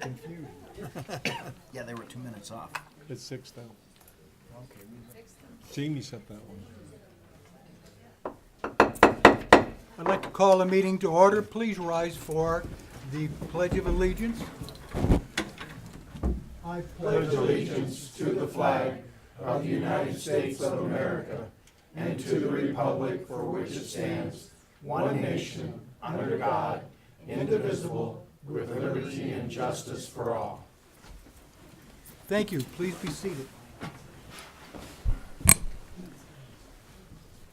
confused. Yeah, they were 2 minutes off. It's 6 now. Okay. Jamie set that one. I'd like to call the meeting to order. Please rise for the Pledge of Allegiance. I pledge allegiance to the flag of the United States of America and to the republic for which it stands, one nation, under God, indivisible, with liberty and justice for all. Thank you. Please be seated.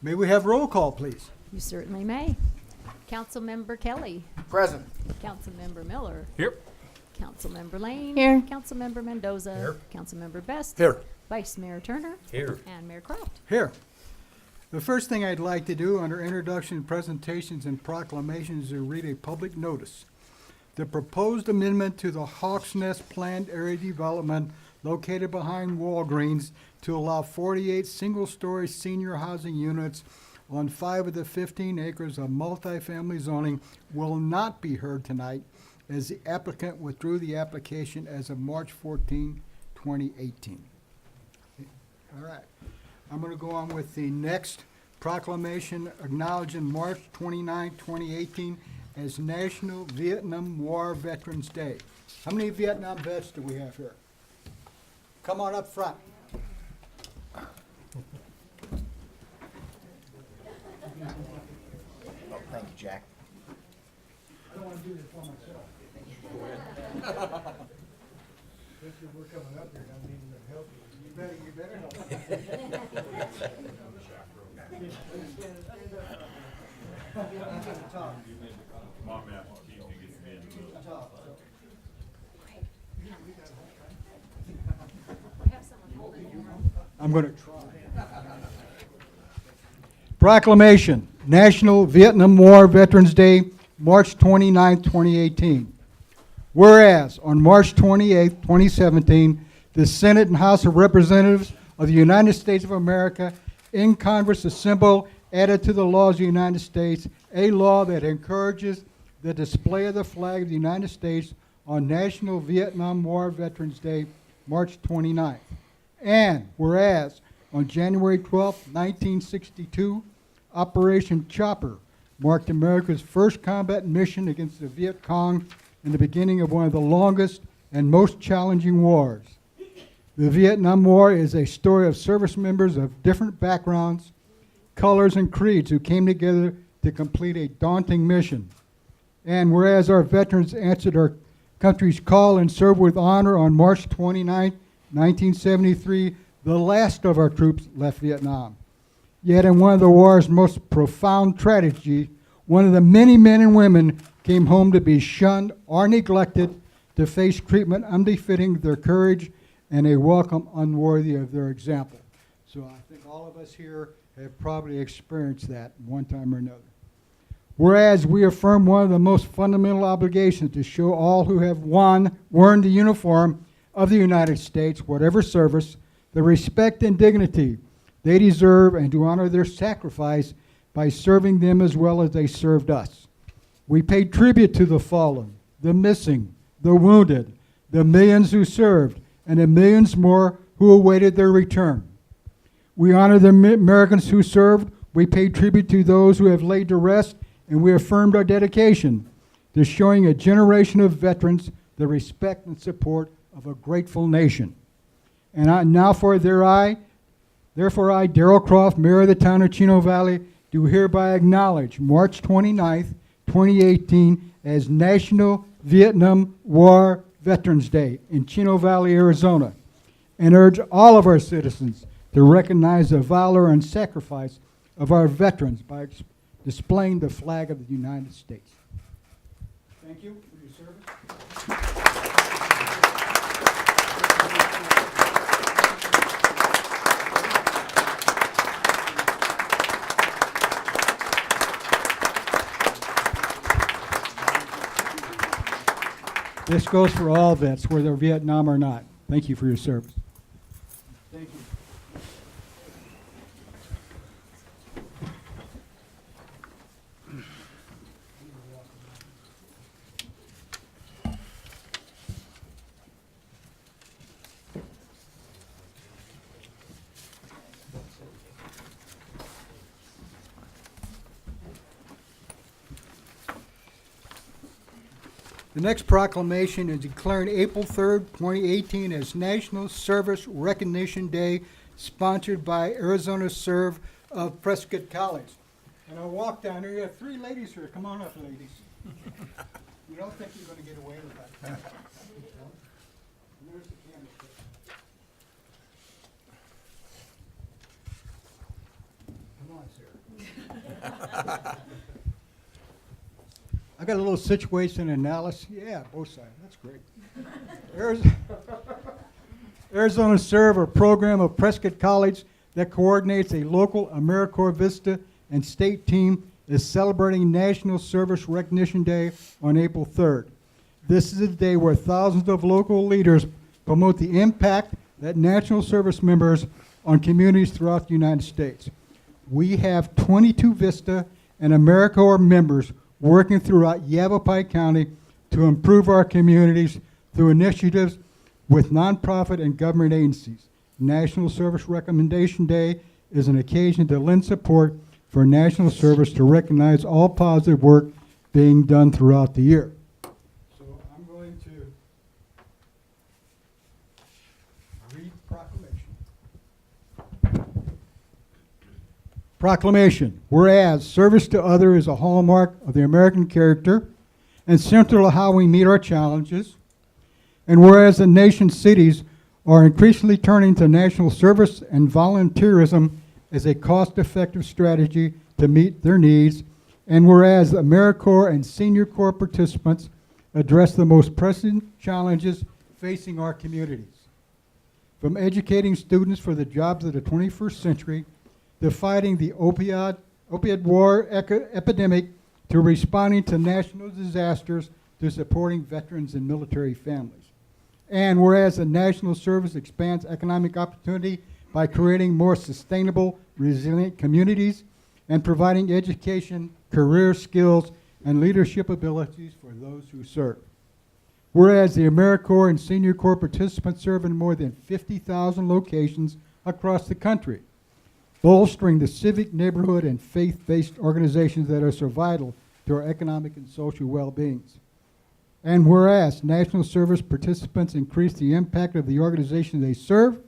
May we have roll call, please? You certainly may. Councilmember Kelly. Present. Councilmember Miller. Here. Councilmember Lane. Here. Councilmember Mendoza. Here. Councilmember Best. Here. Vice Mayor Turner. Here. And Mayor Croft. Here. The first thing I'd like to do under introduction, presentations, and proclamations is to read a public notice. The proposed amendment to the Hawks Nest planned area development located behind Walgreens to allow 48 single-story senior housing units on 5 of the 15 acres of multifamily zoning will not be heard tonight, as the applicant withdrew the application as of March 14, 2018. All right. I'm going to go on with the next proclamation acknowledging March 29, 2018 as National Vietnam War Veterans Day. How many Vietnam vets do we have here? Come on up front. Oh, thank you, Jack. I don't want to do this for myself. Especially we're coming up here, I'm needing to help you. You better help me. I'm going to try. Proclamation, National Vietnam War Veterans Day, March 29, 2018. Whereas, on March 28, 2017, the Senate and House of Representatives of the United States of America in Congress assembled added to the laws of the United States a law that encourages the display of the flag of the United States on National Vietnam War Veterans Day, March 29th. And whereas, on January 12, 1962, Operation Chopper marked America's first combat mission against the Viet Cong in the beginning of one of the longest and most challenging wars. The Vietnam War is a story of service members of different backgrounds, colors, and creeds who came together to complete a daunting mission. And whereas our veterans answered our country's call and served with honor on March 29, 1973, the last of our troops left Vietnam. Yet in one of the war's most profound tragedy, one of the many men and women came home to be shunned or neglected, to face treatment unbefitting their courage and a welcome unworthy of their example. So I think all of us here have probably experienced that one time or another. Whereas we affirm one of the most fundamental obligations to show all who have worn the uniform of the United States, whatever service, the respect and dignity they deserve, and to honor their sacrifice by serving them as well as they served us. We pay tribute to the fallen, the missing, the wounded, the millions who served, and the millions more who awaited their return. We honor the Americans who served. We pay tribute to those who have laid to rest, and we affirmed our dedication to showing a generation of veterans the respect and support of a grateful nation. And therefore I, Darrell Croft, Mayor of the town of Chino Valley, do hereby acknowledge March 29th, 2018 as National Vietnam War Veterans Day in Chino Valley, Arizona, and urge all of our citizens to recognize the valor and sacrifice of our veterans by displaying the flag of the United States. Thank you for your service. This goes for all vets, whether Vietnam or not. Thank you for your service. Thank you. The next proclamation is declaring April 3rd, 2018 as National Service Recognition Day, sponsored by Arizona Serve of Prescott College. And I walk down there, you have 3 ladies here. Come on up, ladies. You don't think you're going to get away with that? There's the camera. Come on, Sarah. I got a little situation analysis. Yeah, both sides. That's great. Arizona Serve, a program of Prescott College that coordinates a local AmeriCorps Vista and state team, is celebrating National Service Recognition Day on April 3rd. This is a day where thousands of local leaders promote the impact that National Service members on communities throughout the United States. We have 22 Vista and AmeriCorps members working throughout Yavapai County to improve our communities through initiatives with nonprofit and government agencies. National Service Recommendation Day is an occasion to lend support for national service to recognize all positive work being done throughout the year. So I'm going to read proclamation. Proclamation. Whereas service to others is a hallmark of the American character and central to how we meet our challenges. And whereas the nation's cities are increasingly turning to national service and volunteerism as a cost-effective strategy to meet their needs. And whereas AmeriCorps and Senior Corps participants address the most pressing challenges facing our communities. From educating students for the jobs of the 21st century, to fighting the opioid war epidemic, to responding to national disasters, to supporting veterans and military families. And whereas the national service expands economic opportunity by creating more sustainable, resilient communities and providing education, career skills, and leadership abilities for those who serve. Whereas the AmeriCorps and Senior Corps participants serve in more than 50,000 locations across the country, bolstering the civic, neighborhood, and faith-based organizations that are so vital to our economic and social well-beings. And whereas national service participants increase the impact of the organization they serve,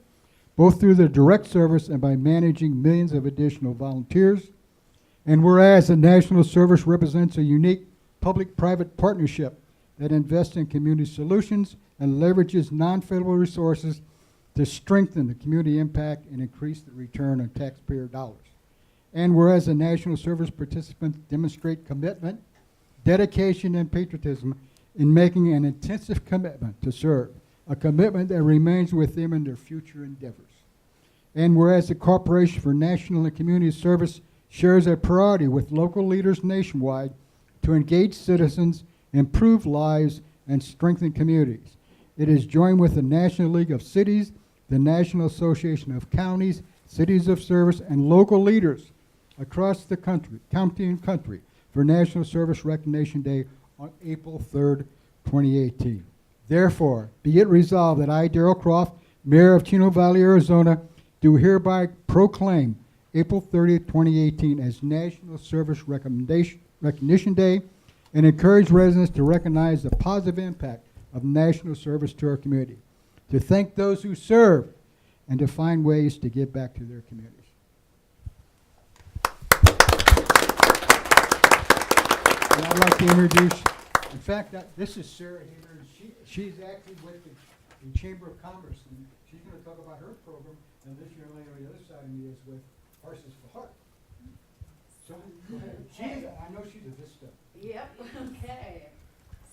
both through their direct service and by managing millions of additional volunteers. And whereas the national service represents a unique public-private partnership that invests in community solutions and leverages non-federal resources to strengthen the community impact and increase the return on taxpayer dollars. And whereas the national service participants demonstrate commitment, dedication, and patriotism in making an intensive commitment to serve, a commitment that remains with them in their future endeavors. And whereas the Corporation for National and Community Service shares a priority with local leaders nationwide to engage citizens, improve lives, and strengthen communities. It is joined with the National League of Cities, the National Association of Counties, Cities of Service, and local leaders across the country, county and country, for National Service Recognition Day on April 3rd, 2018. Therefore, be it resolved that I, Darrell Croft, Mayor of Chino Valley, Arizona, do hereby proclaim April 30th, 2018 as National Service Recognition Day and encourage residents to recognize the positive impact of national service to our community, to thank those who serve, and to find ways to give back to their communities. And I'd like to introduce, in fact, this is Sarah Haber. She's actually with the Chamber of Commerce, and she's going to talk about her program, and this young lady on the other side of me is with Horses for Heart. So, go ahead. I know she's a Vista. Yep, okay.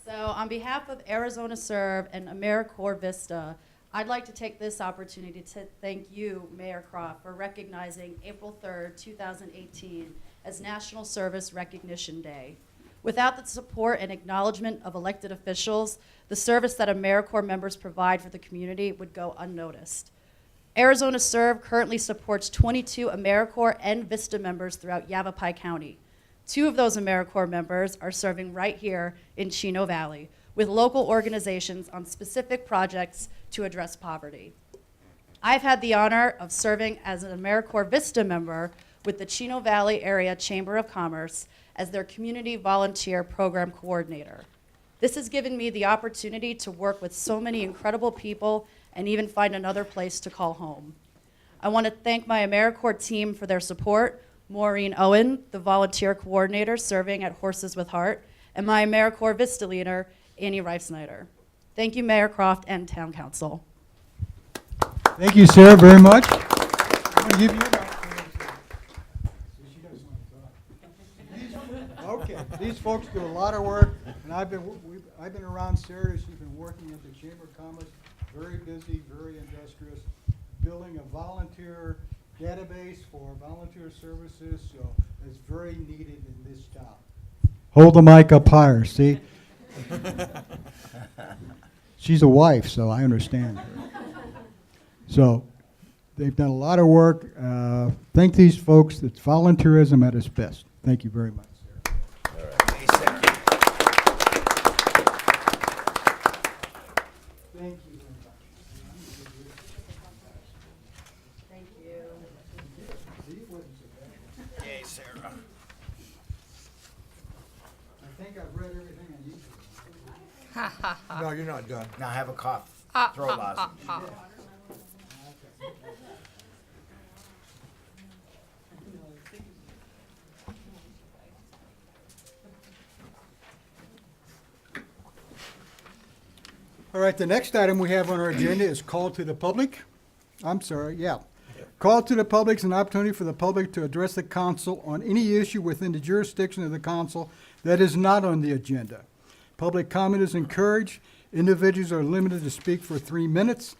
So on behalf of Arizona Serve and AmeriCorps Vista, I'd like to take this opportunity to thank you, Mayor Croft, for recognizing April 3rd, 2018 as National Service Recognition Day. Without the support and acknowledgement of elected officials, the service that AmeriCorps members provide for the community would go unnoticed. Arizona Serve currently supports 22 AmeriCorps and Vista members throughout Yavapai County. 2 of those AmeriCorps members are serving right here in Chino Valley with local organizations on specific projects to address poverty. I've had the honor of serving as an AmeriCorps Vista member with the Chino Valley Area Chamber of Commerce as their Community Volunteer Program Coordinator. This has given me the opportunity to work with so many incredible people and even find another place to call home. I want to thank my AmeriCorps team for their support, Maureen Owen, the volunteer coordinator serving at Horses with Heart, and my AmeriCorps Vista leader, Annie Reif-Snyder. Thank you, Mayor Croft and Town Council. Thank you, Sarah, very much. I'm gonna give you an opportunity. She doesn't want to talk. Okay, these folks do a lot of work, and I've been around Sarah. She's been working at the Chamber of Commerce, very busy, very industrious, building a volunteer database for volunteer services, so it's very needed in this town. Hold the mic up higher, see? She's a wife, so I understand her. So they've done a lot of work. Thank these folks. It's volunteerism at its best. Thank you very much, Sarah. Thank you very much. Thank you. See, it wasn't so bad. Yay, Sarah. I think I've read everything I need to. No, you're not done. Now have a cough. Throw a lozenge. All right, the next item we have on our agenda is call to the public. I'm sorry, yeah. Call to the public is an opportunity for the public to address the council on any issue within the jurisdiction of the council that is not on the agenda. Public comment is encouraged. Individuals are limited to speak for 3 minutes.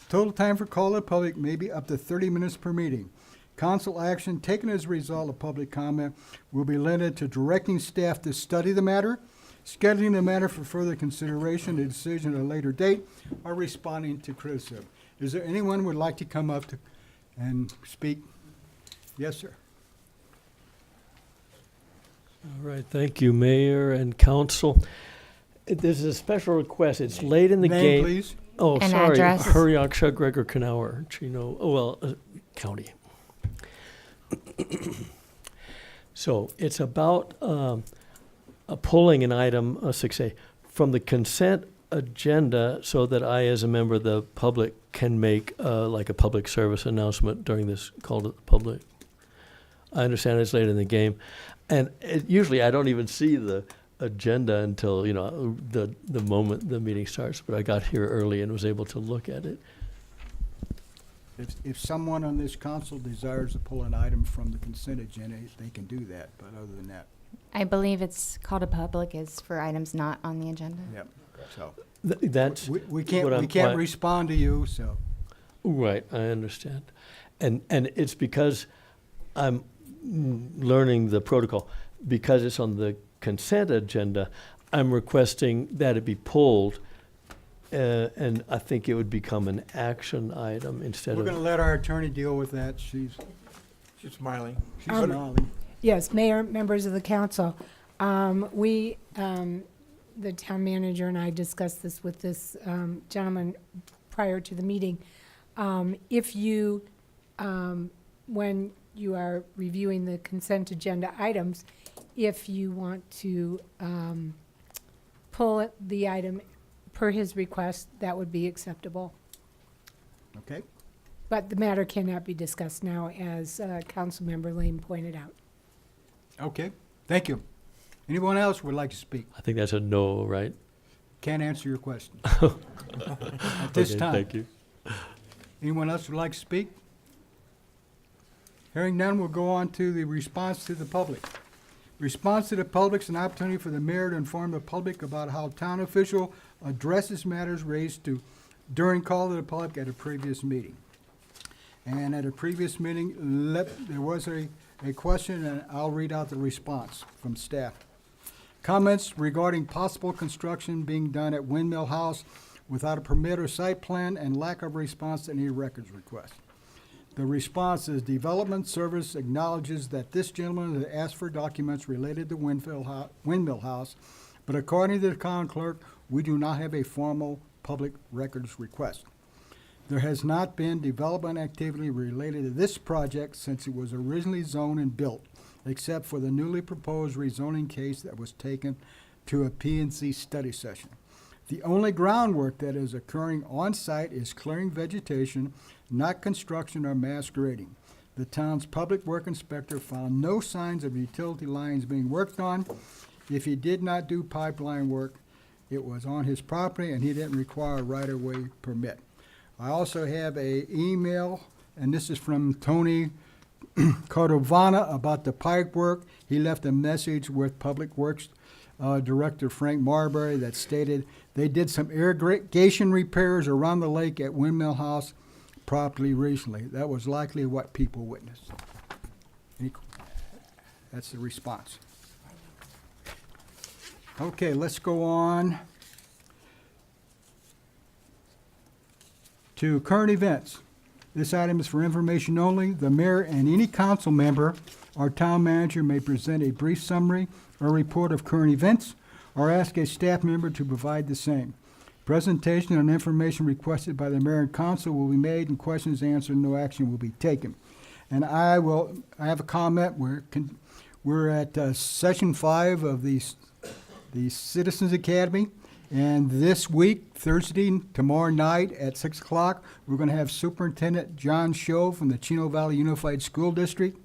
Total time for call to the public may be up to 30 minutes per meeting. Council action taken as a result of public comment will be limited to directing staff to study the matter, scheduling the matter for further consideration, a decision at a later date, or responding to criticism. Is there anyone who would like to come up and speak? Yes, sir. All right, thank you, Mayor and Council. This is a special request. It's late in the Name, game. please. Oh, And sorry. address. Hurriaksha, Gregor, Canauer, Chino, County. So it's about pulling an item, 6A, from the consent agenda so that I, as a member of the public, can make like a public service announcement during this call to the public. I understand it's late in the game. And usually I don't even see the agenda until, the moment the meeting starts, but I got here early and was able to look at it. If someone on this council desires to pull an item from the consent agenda, they can do that, but other than that, I believe it's called a public is for items not on the agenda. yep. So, That's we what can't I'm respond to you, so. Right, I understand. And it's because I'm learning the protocol. Because it's on the consent agenda, I'm requesting that it be pulled, and I think it would become an action item instead We're of... gonna let our attorney deal with that. She's Smiling. smiling. Yes, Mayor, members of the council. We, the town manager and I discussed this with this gentleman prior to the meeting. If you, when you are reviewing the consent agenda items, if you want to pull the item per his request, that would be acceptable. Okay, But the matter cannot be discussed now, as Councilmember Lane pointed out. okay, thank you. Anyone else would like to speak? I think that's a no, right? Can't answer your question. At this Okay, time. Thank you. Anyone else would like to speak? Hearing none, we'll go on to the response to the public. Response to the public is an opportunity for the mayor to inform the public about how town official addresses matters raised during call to the public at a previous meeting. And at a previous meeting, there was a question, and I'll read out the response from staff. Comments regarding possible construction being done at Windmill House without a permit or site plan and lack of response to any records request. The response is Development Service acknowledges that this gentleman has asked for documents related to Windmill House, but according to the town clerk, we do not have a formal public records request. There has not been development activity related to this project since it was originally zoned and built, except for the newly proposed rezoning case that was taken to a P&Z study session. The only groundwork that is occurring on-site is clearing vegetation, not construction or mass grading. The town's public work inspector found no signs of utility lines being worked on. If he did not do pipeline work, it was on his property and he didn't require a right-of-way permit. I also have a email, and this is from Tony Cordovana about the pipe work. He left a message with Public Works Director Frank Marbury that stated they did some irrigation repairs around the lake at Windmill House property recently. That was likely what people witnessed. That's the response. Okay, let's go on to current events. This item is for information only. The mayor and any council member or town manager may present a brief summary or report of current events or ask a staff member to provide the same. Presentation and information requested by the mayor and council will be made and questions answered. No action will be taken. And I have a comment. We're at session 5 of the Citizens Academy. And this week, Thursday, tomorrow night at 6 o'clock, we're going to have Superintendent John Show from the Chino Valley Unified School District,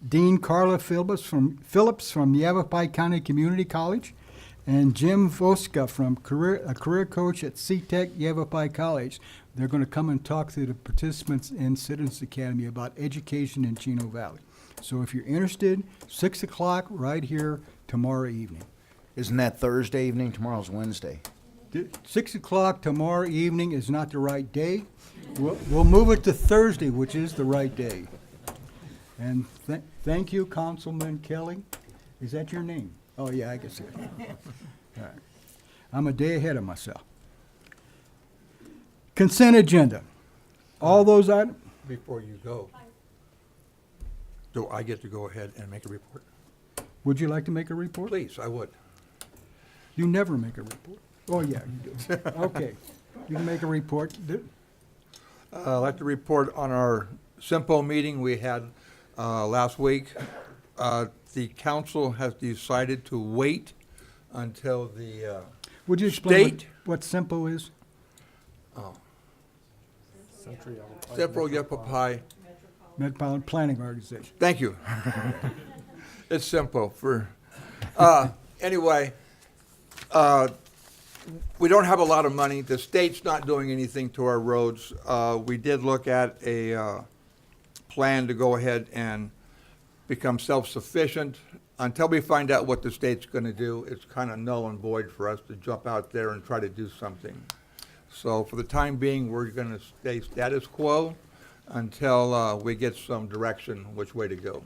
Dean Carla Phillips from Yavapai County Community College, and Jim Voska from a career coach at CTEC Yavapai College. They're going to come and talk to the participants in Citizens Academy about education in Chino Valley. So if you're interested, 6 o'clock right here tomorrow evening. Isn't that Thursday evening? Tomorrow's Wednesday. 6 o'clock tomorrow evening is not the right day. We'll move it to Thursday, which is the right day. And thank you, Councilman Kelly. Is that your name? Oh, yeah, I can see it. All right. I'm a day ahead of myself. Consent agenda. All those items. Before you go, do I get to go ahead and make a report? Would you like to make a report? Please, I would. You never make a report. Oh, yeah, you do. Okay. You can make a report. I'd like to report on our SIMPO meeting we had last week. The council has decided to wait until the Would you explain state. what SIMPO is? Central Yavapai. Metropolitan Planning Organization. Thank you. It's simple for, anyway, we don't have a lot of money. The state's not doing anything to our roads. We did look at a plan to go ahead and become self-sufficient. Until we find out what the state's gonna do, it's kind of null and void for us to jump out there and try to do something. So for the time being, we're gonna stay status quo until we get some direction which way to go.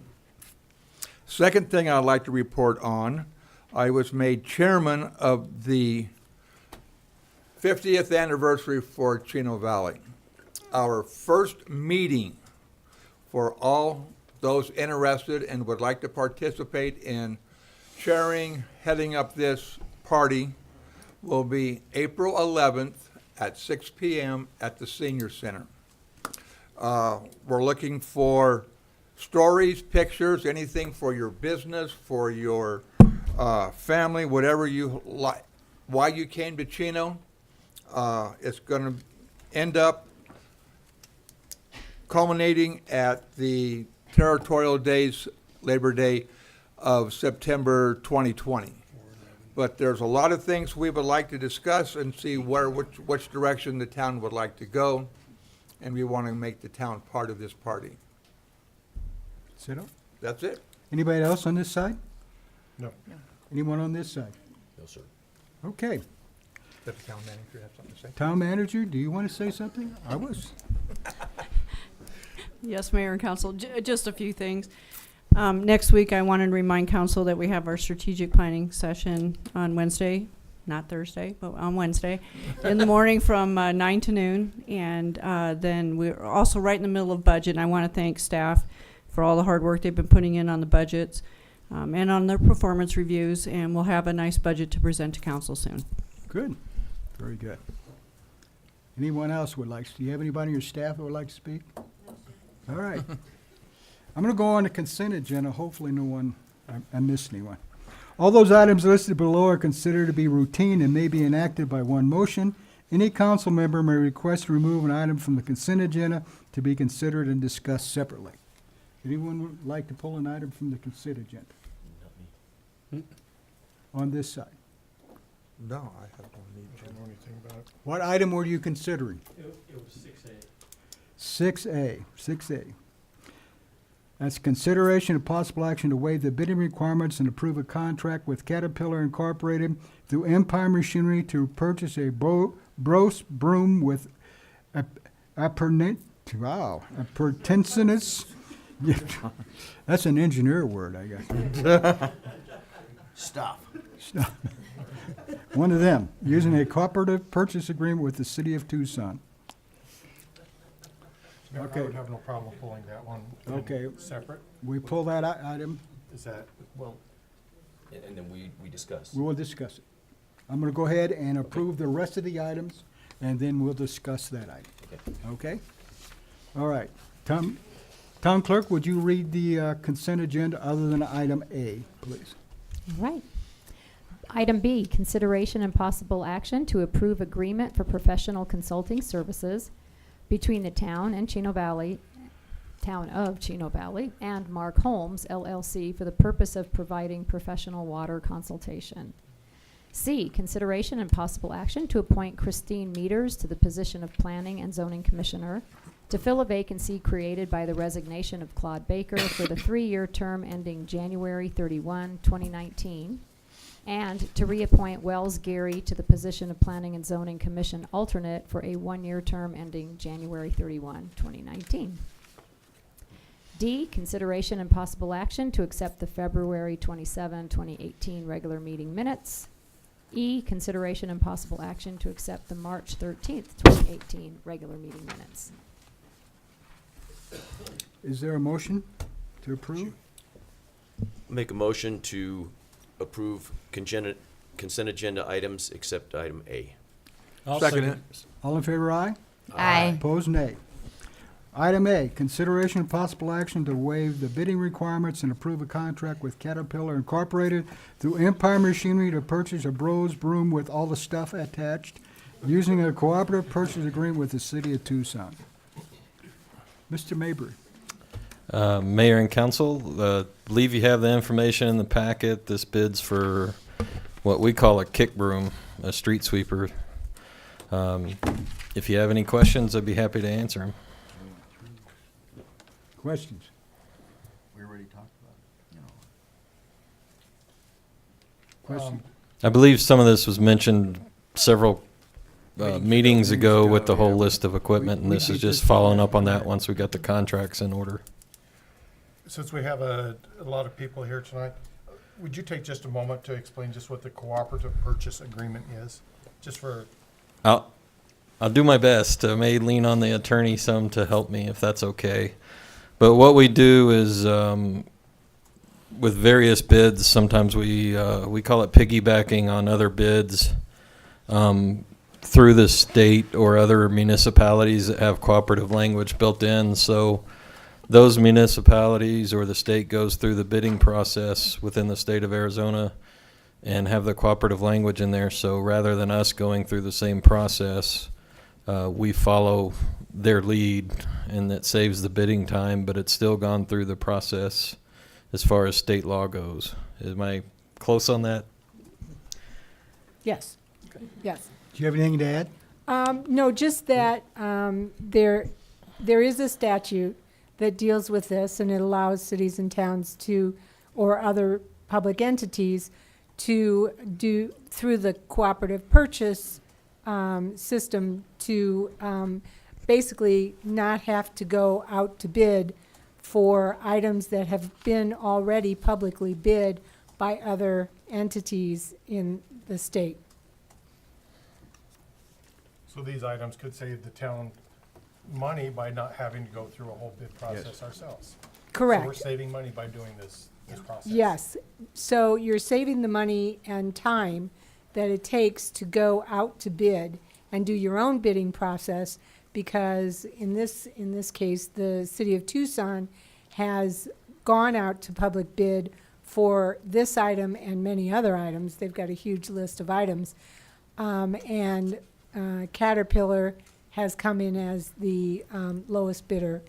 Second thing I'd like to report on, I was made chairman of the 50th anniversary for Chino Valley. Our first meeting for all those interested and would like to participate in chairing, heading up this party will be April 11th at 6 p.m. at the Senior Center. We're looking for stories, pictures, anything for your business, for your family, whatever you like, why you came to Chino. It's going to end up culminating at the Territorial Days, Labor Day of September 2020. But there's a lot of things we would like to discuss and see which direction the town would like to go, and we want to make the town part of this party. Sit up. That's it. Anybody else on this side? No. Anyone on this side? No, sir. Okay. Does the town manager have something to say? Town manager, do you want to say something? I was. Yes, Mayor and Council, just a few things. Next week, I wanted to remind Council that we have our strategic planning session on Wednesday, not Thursday, but on Wednesday, in the morning from 9 to noon. And then we're also right in the middle of budget, and I want to thank staff for all the hard work they've been putting in on the budgets and on their performance reviews, and we'll have a nice budget to present to Council soon. Good. Very good. Anyone else would like, do you have anybody on your staff that would like to speak? All right. I'm going to go on the consent agenda. Hopefully no one, I missed anyone. All those items listed below are considered to be routine and may be enacted by one motion. Any council member may request to remove an item from the consent agenda to be considered and discussed separately. Anyone would like to pull an item from the consent agenda? On this side. No, I have no need I don't know anything about it. What item were you considering? It was 6A. 6A. That's consideration of possible action to waive the bidding requirements and approve a contract with Caterpillar Incorporated through Empire Machinery to purchase a Brose broom with appurtenances. That's an engineer word, I guess. Stop. One of them, using a cooperative purchase agreement with the city of Tucson. Mayor, Okay. I would have no problem pulling that one. Okay. Separate. We pull that item, Is that, Well, And then we discuss. we will discuss it. I'm gonna go ahead and approve the rest of the items, and then we'll discuss that item. Okay? All right. Town Clerk, would you read the consent agenda other than item A, please? All right. Item B, consideration and possible action to approve agreement for professional consulting services between the town of Chino Valley, and Mark Holmes LLC for the purpose of providing professional water consultation. C, consideration and possible action to appoint Christine Meters to the position of Planning and Zoning Commissioner to fill a vacancy created by the resignation of Claude Baker for the 3-year term ending January 31, 2019, and to reappoint Wells Gary to the position of Planning and Zoning Commission alternate for a 1-year term ending January 31, 2019. D, consideration and possible action to accept the February 27, 2018 regular meeting minutes. E, consideration and possible action to accept the March 13th, 2018 regular meeting minutes. Is there a motion to approve? Make a motion to approve consent agenda items except item A. I'll Second it. All in favor, aye? Aye. Opposed, nay. Item A, consideration and possible action to waive the bidding requirements and approve a contract with Caterpillar Incorporated through Empire Machinery to purchase a Brose broom with all the stuff attached, using a cooperative purchase agreement with the city of Tucson. Mr. Mabry. Mayor and council, believe you have the information in the packet. This bid's for what we call a kick broom, a street sweeper. If you have any questions, I'd be happy to answer them. Questions? We already talked about it, Questions? I believe some of this was mentioned several meetings ago with the whole list of equipment, and We this did is just this following up on right. that once we got the contracts in order. since we have a lot of people here tonight, would you take just a moment to explain just what the cooperative purchase agreement is? Just for, I'll do my best. I may lean on the attorney some to help me if that's okay. But what we do is with various bids, sometimes we call it piggybacking on other bids through the state or other municipalities that have cooperative language built in. So those municipalities or the state goes through the bidding process within the state of Arizona and have the cooperative language in there. So rather than us going through the same process, we follow their lead, and that saves the bidding time, but it's still gone through the process as far as state law goes. Am I close on that? Yes, yes. Do you have anything to add? No, just that there is a statute that deals with this, and it allows cities and towns to, or other public entities, to do, through the cooperative purchase system, to basically not have to go out to bid for items that have been already publicly bid by other entities in the state. so these items could save the town money by not having to go through a whole bid process ourselves. Correct. So we're saving money by doing this process. Yes, so you're saving the money and time that it takes to go out to bid and do your own bidding process, because in this case, the city of Tucson has gone out to public bid for this item and many other items. They've got a huge list of items. And Caterpillar has come in as the lowest bidder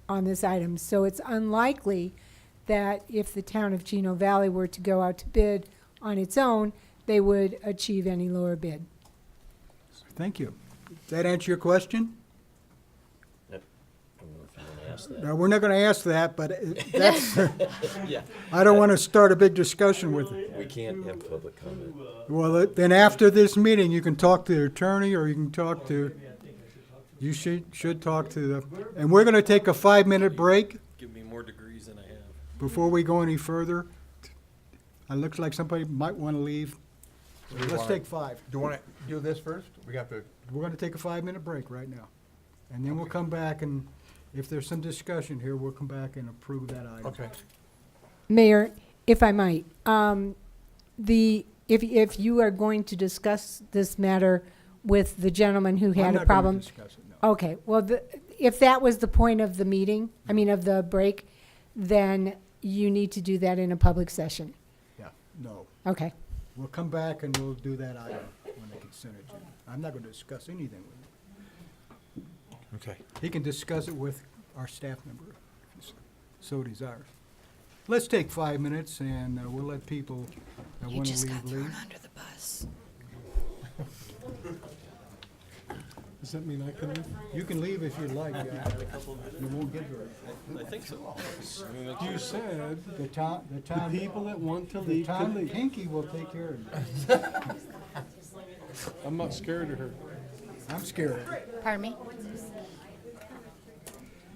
on this item. So it's unlikely that if the town of Chino Valley were to go out to bid on its own, they would achieve any lower bid. Thank you. Does that answer your question? Yep. I don't know if you want to ask that. No, we're not going to ask that, but that's, Yeah. I don't want to start a big discussion with it. We can't have public comment. Well, then after this meeting, you can talk to the attorney, or you can talk to, you should talk to the, and we're going to take a 5-minute break Give me more degrees than I have. before we go any further. It looks like somebody might want to leave. Let's take 5. Do you want to do this first? We have to, We're going to take a 5-minute break right now. And then we'll come back, and if there's some discussion here, we'll come back and approve that item. okay. Mayor, if I might, if you are going to discuss this matter with the gentleman who I'm had not a gonna problem. discuss it, no. Okay, well, if that was the point of the meeting, I mean, of the break, then you need to do that in a public session. Yeah, no. Okay. We'll come back and we'll do that item when they consent agenda. I'm not going to discuss anything with him. Okay. He can discuss it with our staff member, if he so desires. Let's take 5 minutes, and we'll let people that want to leave. under the bus. Does that mean I can leave? You can leave if you like. You won't get very. I think so. You said The town, the people that want to the leave town, can leave. Pinky will take care of you. I'm not scared of her. I'm scared of it. Pardon me?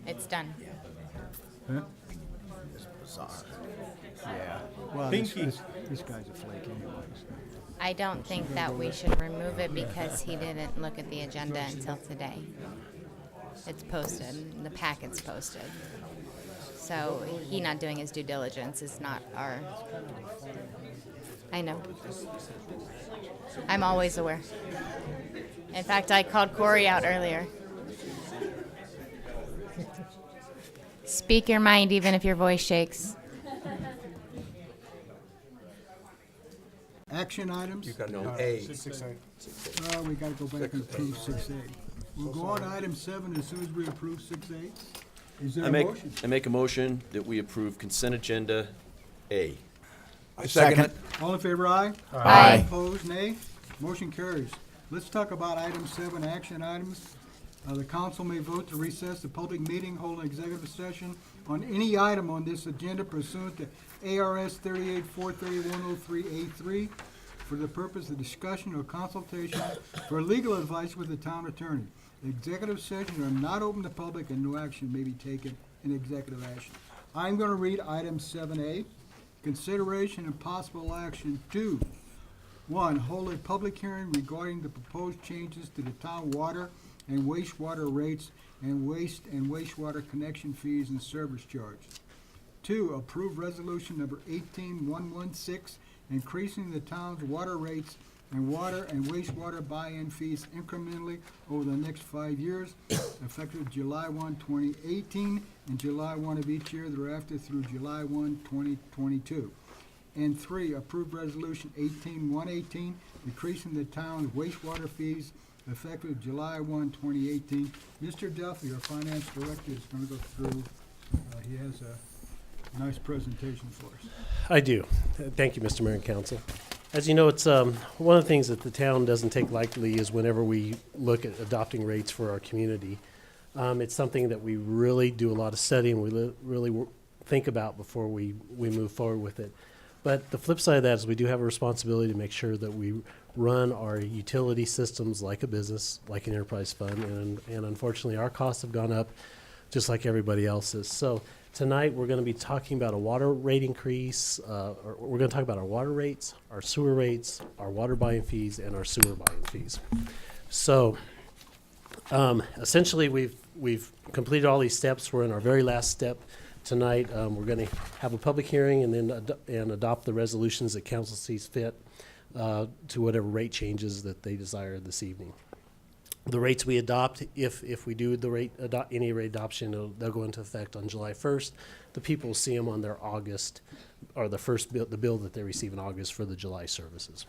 It's done. Huh? Yeah. Well, Pinky. this guy's a flake anyways. I don't think that we should remove it because he didn't look at the agenda until today. It's posted, the packet's posted. So he not doing his due diligence is not our, I know. I'm always aware. In fact, I called Corey out earlier. Speak your mind even if your voice shakes. Action items? You got to do A. 6A. We gotta go back and approve 6A. We'll go on to item 7 as soon as we approve 6A. Is there I a make, motion? I make a motion that we approve consent agenda A. I second it. All in favor, aye? Aye. Opposed, nay? Motion carries. Let's talk about item 7, action items. The council may vote to recess the public meeting, hold an executive session on any item on this agenda pursuant to ARS 38-431-03A3 for the purpose of discussion or consultation for legal advice with the town attorney. Executive sessions are not open to public and no action may be taken in executive action. I'm going to read item 7A. Consideration and possible action 2. 1, hold a public hearing regarding the proposed changes to the town water and wastewater rates and wastewater connection fees and service charges. 2, approve resolution number 18116, increasing the town's water rates and water and wastewater buy-in fees incrementally over the next 5 years, effective July 1, 2018, and July 1 of each year thereafter through July 1, 2022. And 3, approve resolution 18118, decreasing the town's wastewater fees effective July 1, 2018. Mr. Duffy, our finance director, is going to go through. He has a nice presentation for us. I do. Thank you, Mr. Mayor and Council. As you know, it's one of the things that the town doesn't take lightly is whenever we look at adopting rates for our community. It's something that we really do a lot of studying, we really think about before we move forward with it. But the flip side of that is we do have a responsibility to make sure that we run our utility systems like a business, like an enterprise fund, and unfortunately our costs have gone up just like everybody else's. So tonight we're going to be talking about a water rate increase, or we're going to talk about our water rates, our sewer rates, our water buying fees, and our sewer buying fees. So essentially we've completed all these steps. We're in our very last step. Tonight, we're going to have a public hearing and then adopt the resolutions that council sees fit to whatever rate changes that they desire this evening. The rates we adopt, if we do the any rate adoption, they'll go into effect on July 1st. The people will see them on their August, or the bill that they receive in August for the July services.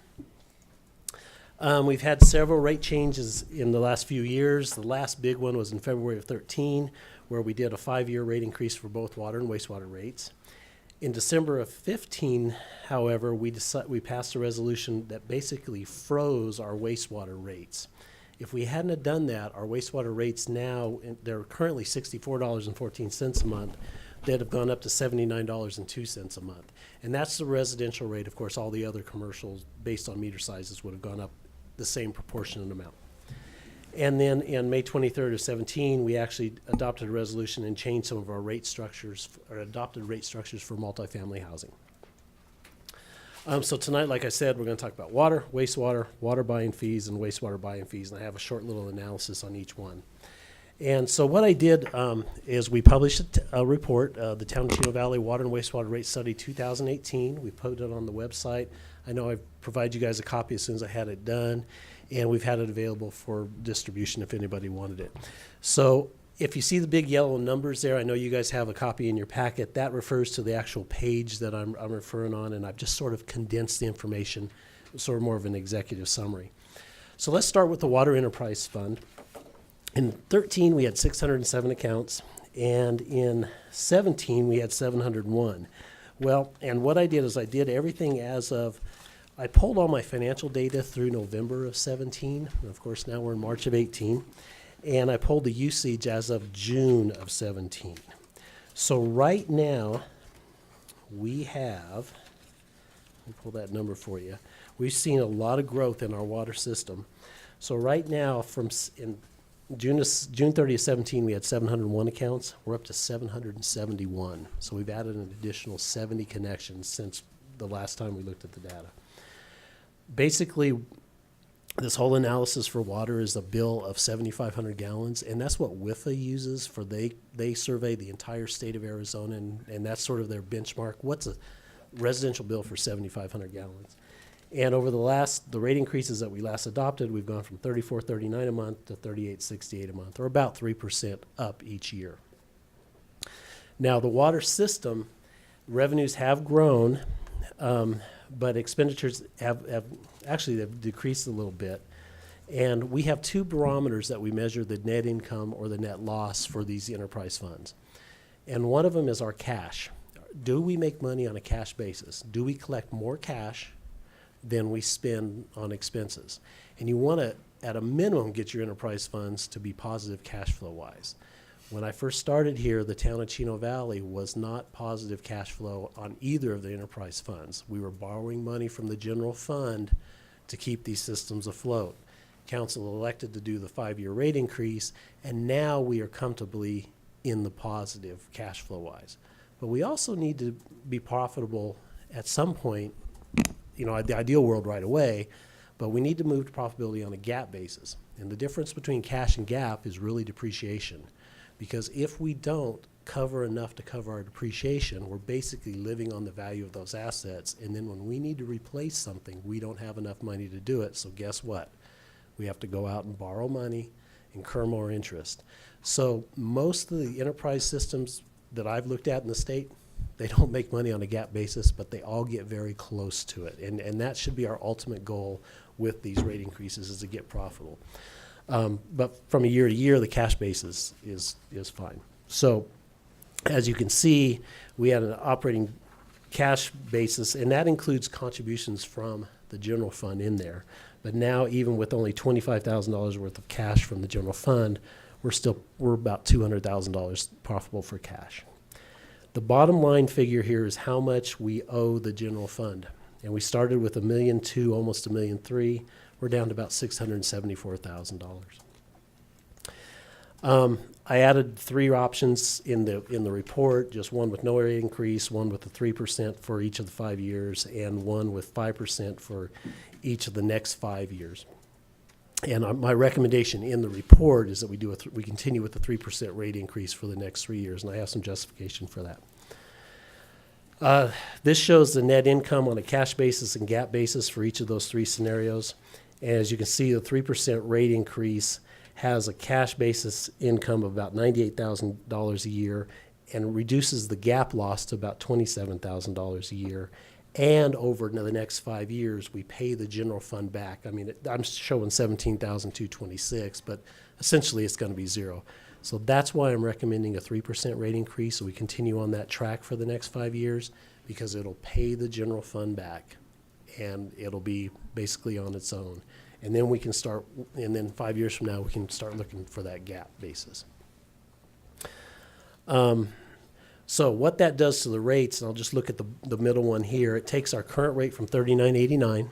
We've had several rate changes in the last few years. The last big one was in February of 13, where we did a 5-year rate increase for both water and wastewater rates. In December of 15, however, we passed a resolution that basically froze our wastewater rates. If we hadn't have done that, our wastewater rates now, they're currently $64.14 a month. They'd have gone up to $79.02 a month. And that's the residential rate. Of course, all the other commercials based on meter sizes would have gone up the same proportionate amount. And then in May 23rd of 17, we actually adopted a resolution and changed some of our rate structures, or adopted rate structures for multifamily housing. So tonight, like I said, we're going to talk about water, wastewater, water buying fees, and wastewater buying fees, and I have a short little analysis on each one. And so what I did is we published a report, the Town of Chino Valley Water and Wastewater Rate Study 2018. We put it on the website. I know I've provided you guys a copy as soon as I had it done, and we've had it available for distribution if anybody wanted it. So if you see the big yellow numbers there, I know you guys have a copy in your packet. That refers to the actual page that I'm referring on, and I've just sort of condensed the information, sort of more of an executive summary. So let's start with the Water Enterprise Fund. In 13, we had 607 accounts, and in 17, we had 701. Well, and what I did is I did everything I pulled all my financial data through November of 17, and of course now we're in March of 18, and I pulled the usage as of June of 17. So right now, we have, let me pull that number for you, we've seen a lot of growth in our water system. So right now, in June 30th, 17, we had 701 accounts. We're up to 771. So we've added an additional 70 connections since the last time we looked at the data. Basically, this whole analysis for water is a bill of 7,500 gallons, and that's what WIFA uses for they survey the entire state of Arizona, and that's sort of their benchmark. What's a residential bill for 7,500 gallons? And over the rate increases that we last adopted, we've gone from $34.39 a month to $38.68 a month, or about 3% up each year. Now, the water system revenues have grown, but expenditures have decreased a little bit. And we have two barometers that we measure the net income or the net loss for these enterprise funds. And one of them is our cash. Do we make money on a cash basis? Do we collect more cash than we spend on expenses? And you want to, at a minimum, get your enterprise funds to be positive cash flow wise. When I first started here, the town of Chino Valley was not positive cash flow on either of the enterprise funds. We were borrowing money from the general fund to keep these systems afloat. Council elected to do the 5-year rate increase, and now we are comfortably in the positive cash flow wise. But we also need to be profitable at some point, the ideal world right away, but we need to move to profitability on a GAAP basis. And the difference between cash and GAAP is really depreciation. Because if we don't cover enough to cover our depreciation, we're basically living on the value of those assets. And then when we need to replace something, we don't have enough money to do it. So guess what? We have to go out and borrow money, incur more interest. So most of the enterprise systems that I've looked at in the state, they don't make money on a GAAP basis, but they all get very close to it. And that should be our ultimate goal with these rate increases, is to get profitable. But from a year to year, the cash basis is fine. So as you can see, we had an operating cash basis, and that includes contributions from the general fund in there. But now, even with only $25,000 worth of cash from the general fund, we're about $200,000 profitable for cash. The bottom line figure here is how much we owe the general fund. And we started with $1.2 million, almost $1.3 million. We're down to about $674,000. I added 3 options in the report, just one with no rate increase, one with the 3% for each of the 5 years, and one with 5% for each of the next 5 years. And my recommendation in the report is that we continue with the 3% rate increase for the next 3 years, and I have some justification for that. This shows the net income on a cash basis and GAAP basis for each of those 3 scenarios. And as you can see, the 3% rate increase has a cash basis income of about $98,000 a year and reduces the gap loss to about $27,000 a year. And over the next 5 years, we pay the general fund back. I mean, I'm showing $17,226, but essentially it's going to be zero. So that's why I'm recommending a 3% rate increase, so we continue on that track for the next 5 years, because it'll pay the general fund back, and it'll be basically on its own. And then we can start, and then 5 years from now, we can start looking for that gap basis. So what that does to the rates, and I'll just look at the middle one here, it takes our current rate from $39.89,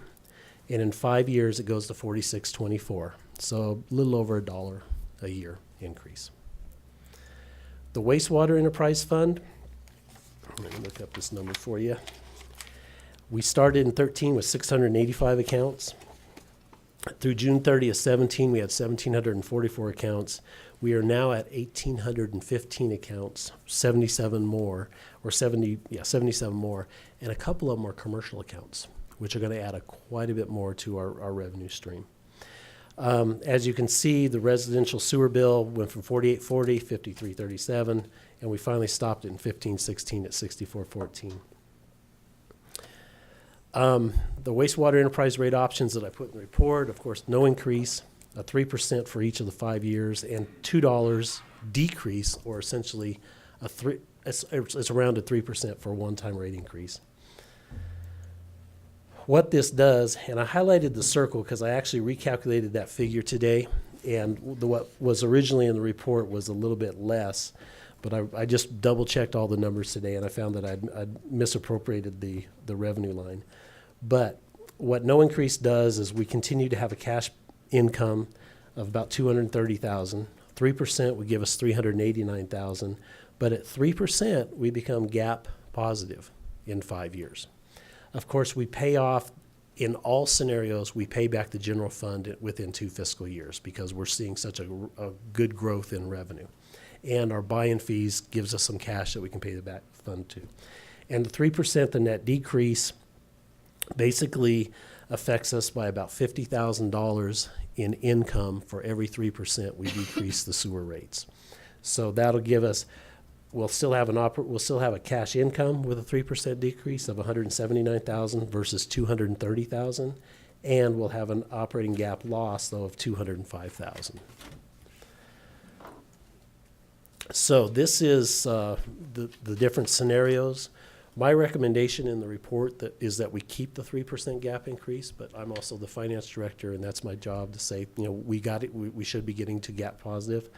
and in 5 years it goes to $46.24. So a little over $1 a year increase. The wastewater enterprise fund, let me look up this number for you. We started in 13 with 685 accounts. Through June 30th, 17, we had 1,744 accounts. We are now at 1,815 accounts, 77 more, or 77 more, and a couple of them are commercial accounts, which are going to add quite a bit more to our revenue stream. As you can see, the residential sewer bill went from $48.40, $53.37, and we finally stopped it in 15-16 at $64.14. The wastewater enterprise rate options that I put in the report, of course, no increase, a 3% for each of the 5 years, and $2 decrease, or essentially it's around a 3% for a one-time rate increase. What this does, and I highlighted the circle because I actually recalculated that figure today, and what was originally in the report was a little bit less, but I just double-checked all the numbers today, and I found that I'd misappropriated the revenue line. But what no increase does is we continue to have a cash income of about $230,000. 3% would give us $389,000, but at 3% we become gap positive in 5 years. Of course, we pay off, in all scenarios, we pay back the general fund within 2 fiscal years because we're seeing such a good growth in revenue. And our buy-in fees gives us some cash that we can pay the back fund to. And the 3%, the net decrease, basically affects us by about $50,000 in income for every 3% we decrease the sewer rates. So that'll give us, we'll still have a cash income with a 3% decrease of $179,000 versus $230,000, and we'll have an operating gap loss though of $205,000. So this is the different scenarios. My recommendation in the report is that we keep the 3% gap increase, but I'm also the finance director, and that's my job to say, we got it. We should be getting to gap positive.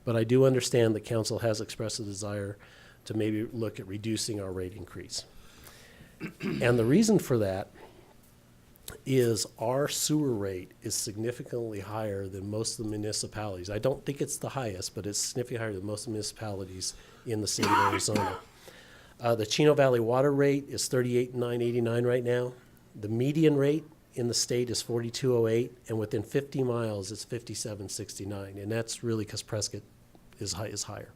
But I do understand that council has expressed a desire to maybe look at reducing our rate increase. And the reason for that is our sewer rate is significantly higher than most of the municipalities. I don't think it's the highest, but it's significantly higher than most of the municipalities in the state of Arizona. The Chino Valley water rate is $38,989 right now. The median rate in the state is $42.08, and within 50 miles it's $57.69, and that's really because Prescott is higher.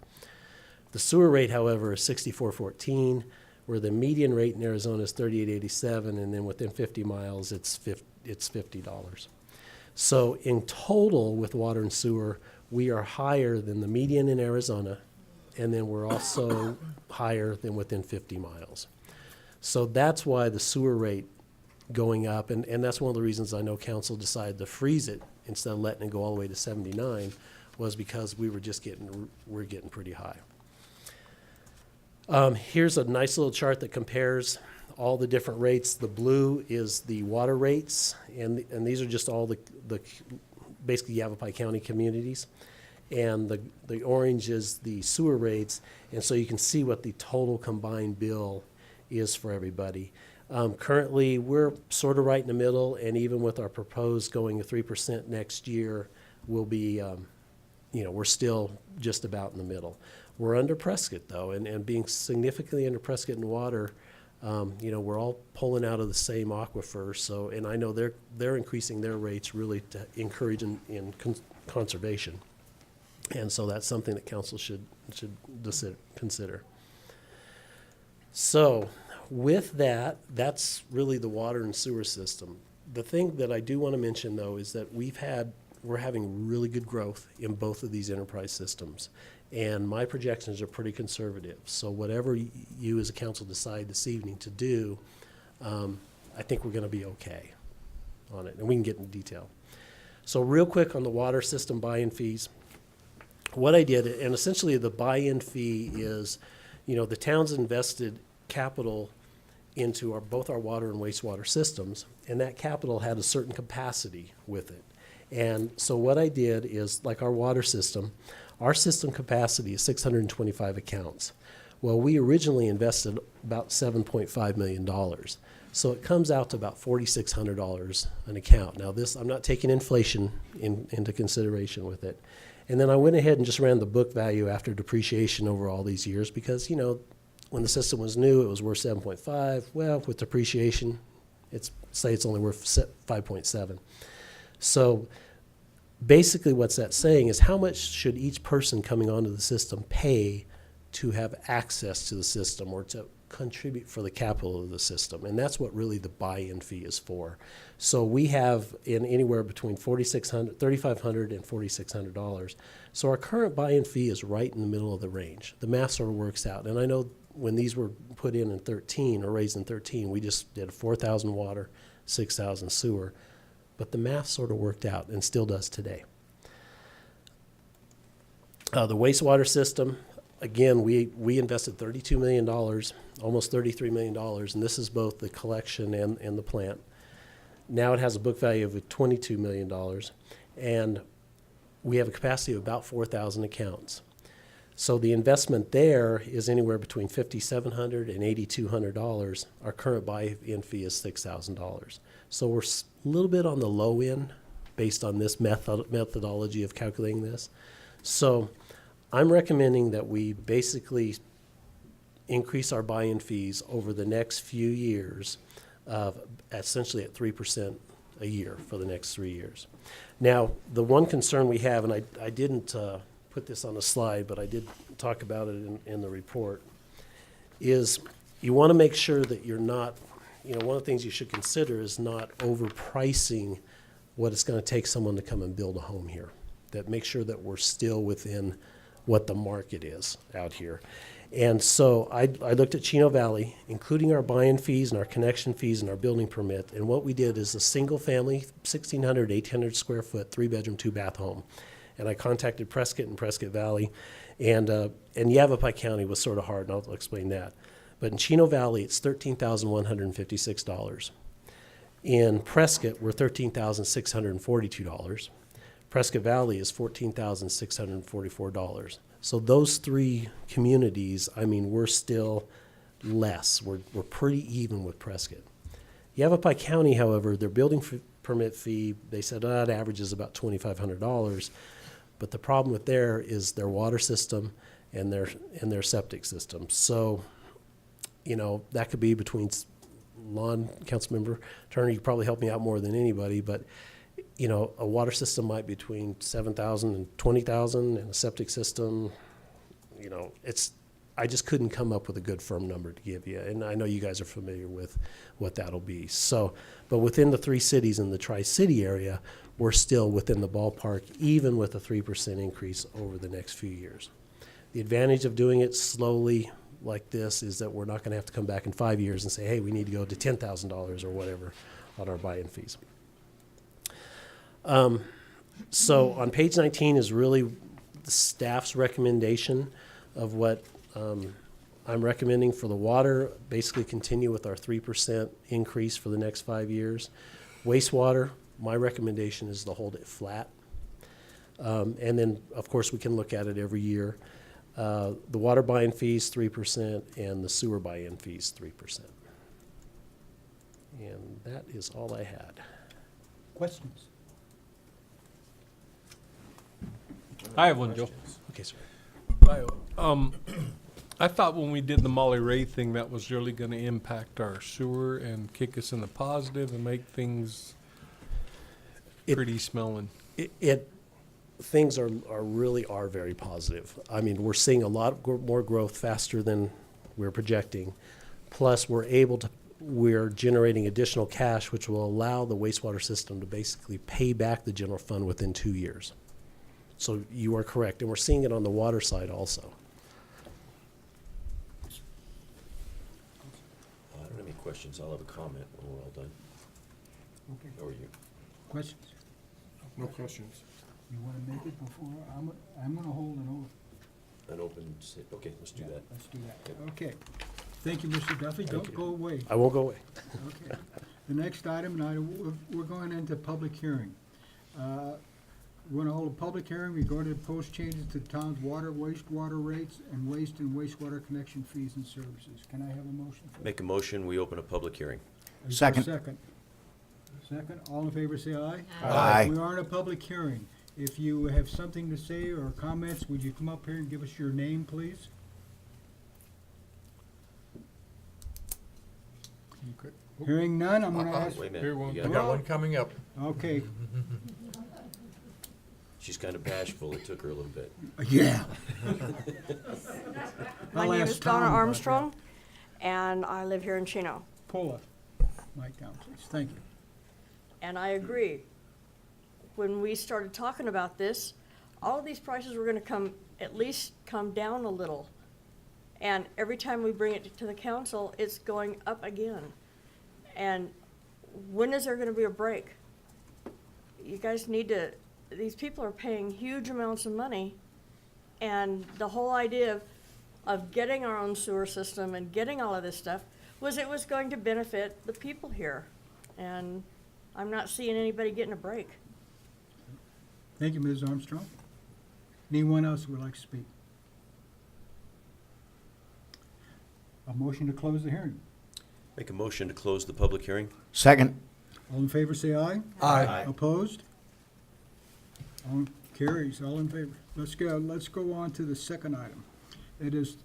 The sewer rate, however, is $64.14, where the median rate in Arizona is $38.87, and then within 50 miles it's $50. So in total with water and sewer, we are higher than the median in Arizona, and then we're also higher than within 50 miles. So that's why the sewer rate going up, and that's one of the reasons I know council decided to freeze it instead of letting it go all the way to 79, was because we're getting pretty high. Here's a nice little chart that compares all the different rates. The blue is the water rates, and these are just all the basically Yavapai County communities. And the orange is the sewer rates, and so you can see what the total combined bill is for everybody. Currently, we're sort of right in the middle, and even with our proposed going to 3% next year, we'll be, we're still just about in the middle. We're under Prescott, though, and being significantly under Prescott in water, we're all pulling out of the same aquifer, so, and I know they're increasing their rates really to encourage in conservation. And so that's something that council should consider. So with that, that's really the water and sewer system. The thing that I do want to mention, though, is that we've had we're having really good growth in both of these enterprise systems. And my projections are pretty conservative. So whatever you as a council decide this evening to do, I think we're going to be okay on it. And we can get into detail. So real quick on the water system buy-in fees. What I did, and essentially the buy-in fee is, the town's invested capital into both our water and wastewater systems, and that capital had a certain capacity with it. And so what I did is, like our water system, our system capacity is 625 accounts. Well, we originally invested about $7.5 million. So it comes out to about $4,600 an account. Now this, I'm not taking inflation into consideration with it. And then I went ahead and just ran the book value after depreciation over all these years because, when the system was new, it was worth 7.5. Well, with depreciation, it's only worth 5.7. So basically what's that saying is how much should each person coming onto the system pay to have access to the system or to contribute for the capital of the system? And that's what really the buy-in fee is for. So we have in anywhere between $3,500 and $4,600. So our current buy-in fee is right in the middle of the range. The math sort of works out. And I know when these were put in 13 or raised in 13, we just did 4,000 water, 6,000 sewer. But the math sort of worked out and still does today. The wastewater system, again, we invested $32 million, almost $33 million, and this is both the collection and the plant. Now it has a book value of $22 million, and we have a capacity of about 4,000 accounts. So the investment there is anywhere between $5,700 and $8,200. Our current buy-in fee is $6,000. So we're a little bit on the low end based on this methodology of calculating this. So I'm recommending that we basically increase our buy-in fees over the next few years, essentially at 3% a year for the next 3 years. Now, the one concern we have, and I didn't put this on a slide, but I did talk about it in the report, is you want to make sure that you're not, one of the things you should consider is not overpricing what it's going to take someone to come and build a home here. That make sure that we're still within what the market is out here. And so I looked at Chino Valley, including our buy-in fees and our connection fees and our building permit. And what we did is a single family, 1,600, 800 square foot, 3-bedroom, 2-bath home. And I contacted Prescott and Prescott Valley. And Yavapai County was sort of hard, and I'll explain that. But in Chino Valley, it's $13,156. In Prescott, we're $13,642. Prescott Valley is $14,644. So those three communities, we're still less. We're pretty even with Prescott. Yavapai County, however, their building permit fee, they said it averages about $2,500. But the problem with there is their water system and their septic system. So, that could be between lawn council member Turner. You could probably help me out more than anybody, but a water system might be between $7,000 and $20,000, and a septic system, I just couldn't come up with a good firm number to give you. And I know you guys are familiar with what that'll be. So, but within the 3 cities in the Tri-City area, we're still within the ballpark, even with a 3% increase over the next few years. The advantage of doing it slowly like this is that we're not going to have to come back in 5 years and say, hey, we need to go to $10,000 or whatever on our buy-in fees. So on page 19 is really the staff's recommendation of what I'm recommending for the water. Basically continue with our 3% increase for the next 5 years. Wastewater, my recommendation is to hold it flat. And then, of course, we can look at it every year. The water buy-in fees, 3%, and the sewer buy-in fees, 3%. And that is all I had. Questions? I have one, Joe. Okay, sir. I thought when we did the Molly Ray thing, that was really going to impact our sewer and kick us in the positive and make things pretty smelling. Things are really very positive. We're seeing a lot more growth faster than we're projecting. Plus, we're able to we're generating additional cash, which will allow the wastewater system to basically pay back the general fund within 2 years. So you are correct, and we're seeing it on the water side also. I don't have any questions. I'll have a comment when we're all done. Okay. Or you. Questions? No questions. You want to make it before, I'm going to hold an oath. An open, okay, let's do Yeah, that. Let's do that. Okay. Thank you, Mr. Duffy. Thank Don't you. go away. I won't go away. Okay. The next item, we're going into public hearing. We're going to hold a public hearing regarding proposed changes to the town's water, wastewater rates, and waste and wastewater connection fees and services. Can I have a motion for that? Make a motion, we open a public hearing. Is there a Second. Second, all in favor say aye. Aye. We are in a public hearing. If you have something to say or comments, would you come up here and give us your name, please? Hearing none, I'm gonna ask, Wait a Here, minute. one- you I gotta- got one coming up. okay, She's kind of bashful. It took her a little bit. yeah. My I'll name ask is Donna Tom about Armstrong, and I live here in Chino. that. Pull up, mic down, please, thank you. And I agree. When we started talking about this, all of these prices were gonna at least come down a little. And every time we bring it to the council, it's going up again. And when is there gonna be a break? You guys need to, these people are paying huge amounts of money, and the whole idea of getting our own sewer system and getting all of this stuff was it was going to benefit the people here. And I'm not seeing anybody getting a break. Thank you, Ms. Armstrong. Anyone else who would like to speak? A motion to close the hearing. Make a motion to close the public hearing. Second. All in favor, say aye. Aye. Opposed? All carries, all in favor. Let's go on to the second item. It is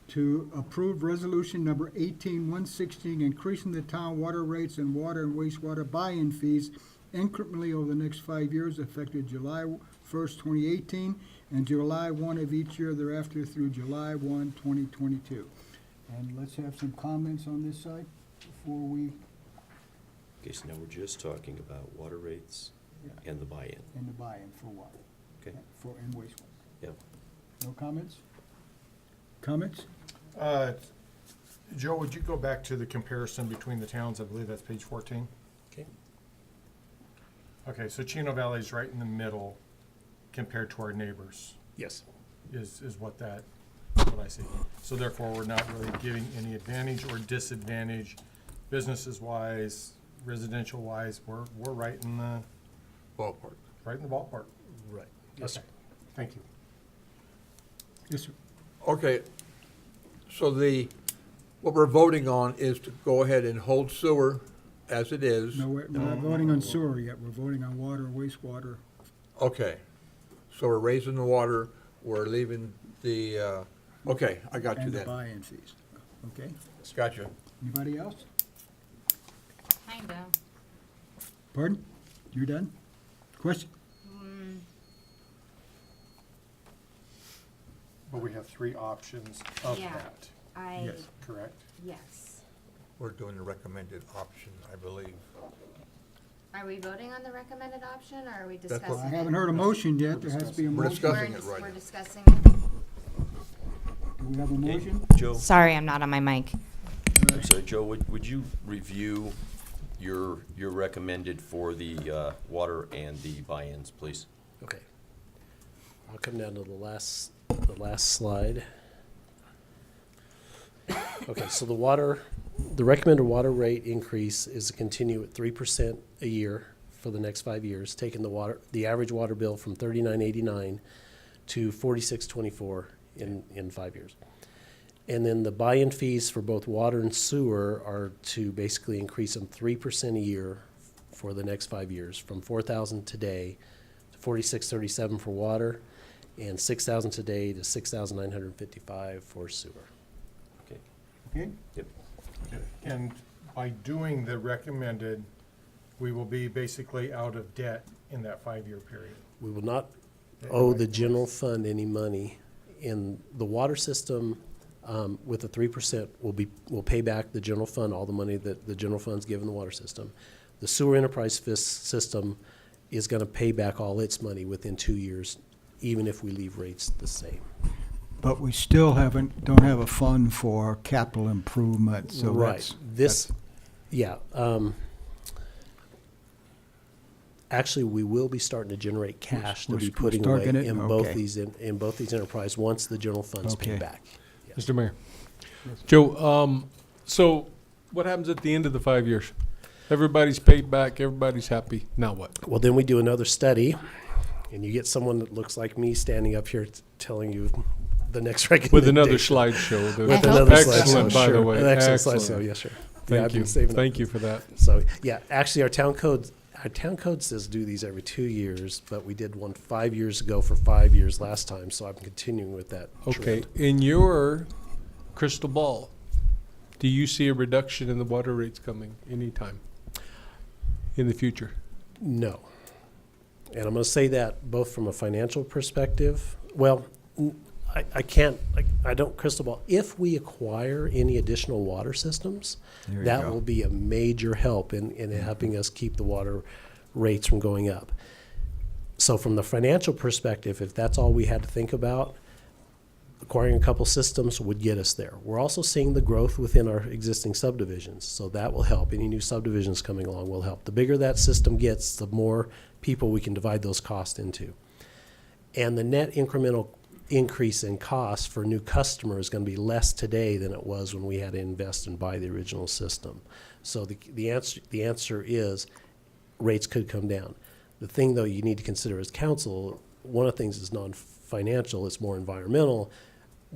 to approve resolution number 18116, increasing the town water rates and water and wastewater buy-in fees incrementally over the next 5 years, effective July 1st, 2018, and July 1 of each year thereafter through July 1, 2022. And let's have some comments on this side before we, Okay, so now we're just talking about water rates and the buy-in. and the buy-in for water. Okay. For, and wastewater. Yep. No comments? Comments? Joe, would you go back to the comparison between the towns? I believe that's page 14. Okay. Okay, so Chino Valley is right in the middle compared to our neighbors, Yes. is what I see. So therefore, we're not really giving any advantage or disadvantage businesses-wise, residential-wise. We're right in the Ballpark. ballpark. Right. Yes, sir. Thank you. Yes, sir. Okay, so what we're voting on is to go ahead and hold sewer as it is. No, we're not voting on sewer yet. We're voting on water, wastewater. Okay, so we're raising the water, we're leaving the, okay, I got you And the then. buy-in fees. Okay? Gotcha. Anybody else? Kinda. Pardon? You're done? Question? But we have three options of Yeah. that, Yes. correct? Yes. We're doing the recommended option, I believe. Are we voting on the recommended option, or are we what- discussing I it? haven't heard a motion yet. There has to be a We're motion. discussing it right We're now. discussing it. Do we have a motion? Joe, Sorry, I'm not on my mic. I'm sorry, Joe, would you review your recommended for the water and the buy-ins, please? Okay. I'll come down to the last slide. Okay, so the recommended water rate increase is to continue at 3% a year for the next 5 years, taking the average water bill from $39.89 to $46.24 in 5 years. And then the buy-in fees for both water and sewer are to basically increase them 3% a year for the next 5 years, from $4,000 today to $46.37 for water, and $6,000 today to $6,955 for sewer. Okay. Okay? Yep. And by doing the recommended, we will be basically out of debt in that 5-year period. We will not owe the general fund any money. In the water system, With the 3%, we'll pay back the general fund, all the money that the general fund's given the water system. The sewer enterprise system is gonna pay back all its money within 2 years, even if we leave rates the same. But we still don't have a fund for capital improvement, so Right. Yeah. Actually, we will be starting to generate cash to We're be we're putting away starting it? in both Okay. these, in both these enterprise, once the general funds pay Okay. back. Mr. Mayor. Joe, so what happens at the end of the 5 years? Everybody's paid back, everybody's happy. Now what? Well, then we do another study, and you get someone that looks like me standing up here telling you the next recommendation. With another slideshow. With another Excellent, slideshow, by the sure. way. An excellent Excellent. slideshow, yes, sir. Yeah, I've Thank been you. saving up Thank for you for that. So, yeah, actually, our town code says do these every 2 years, but we did one 5 years ago for 5 years last time, so I'm continuing with that Okay, trend. in your crystal ball, do you see a reduction in the water rates coming anytime in the future? No. And I'm going to say that both from a financial perspective. Well, I can't, I don't crystal ball. If we acquire any additional water systems, There you that go. will be a major help in helping us keep the water rates from going up. So from the financial perspective, if that's all we had to think about, acquiring a couple systems would get us there. We're also seeing the growth within our existing subdivisions, so that will help. Any new subdivisions coming along will help. The bigger that system gets, the more people we can divide those costs into. And the net incremental increase in cost for new customers is going to be less today than it was when we had to invest and buy the original system. So the answer is rates could come down. The thing, though, you need to consider as council, one of the things is non-financial, it's more environmental.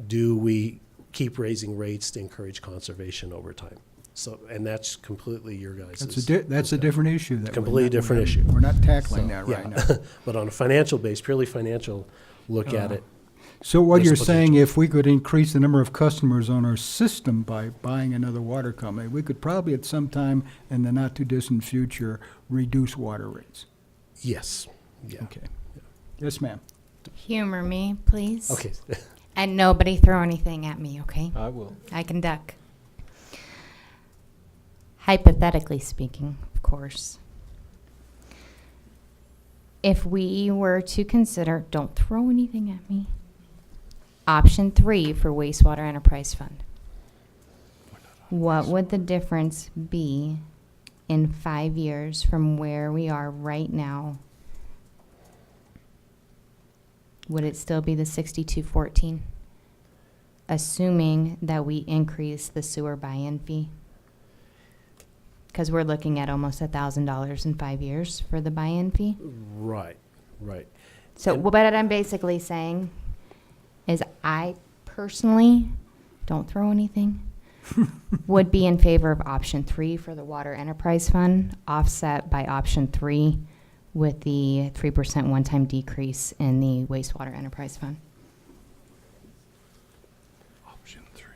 Do we keep raising rates to encourage conservation over time? So, and that's completely your guys'. That's a different issue. That we're Completely not- different we're- issue. We're not tackling So, that right yeah. now. But on a financial base, purely financial, look at it. So what There's you're saying, potential. if we could increase the number of customers on our system by buying another water company, we could probably at some time in the not-too-distant future reduce water rates. Yes, yeah. Okay. Yes, ma'am. Humor me, please. Okay. And nobody throw anything at me, okay? I will. I can duck. Hypothetically speaking, of course. If we were to consider, don't throw anything at me, option 3 for wastewater enterprise fund, what would the difference be in 5 years from where we are right now? Would it still be the 6214? Assuming that we increase the sewer buy-in fee? Because we're looking at almost $1,000 in 5 years for the buy-in fee. Right, right. So And- what I'm basically saying is I personally, don't throw anything, would be in favor of option 3 for the water enterprise fund, offset by option 3 with the 3% one-time decrease in the wastewater enterprise fund. Option 3.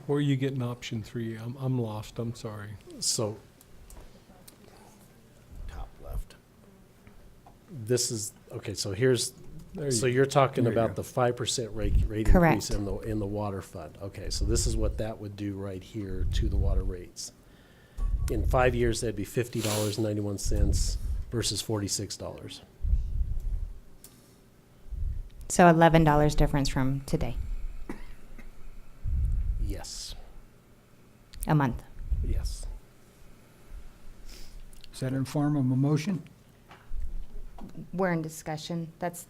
Where are you getting option 3? I'm lost, I'm sorry. So, top left. This is, okay, so here's, There so you- you're talking there you about go. the 5% rate Correct. increase in the water fund. Okay, so this is what that would do right here to the water rates. In 5 years, that'd be $50.91 versus $46. So $11 difference from today, Yes, a month. yes. Is that in form of a motion? We're in discussion. That's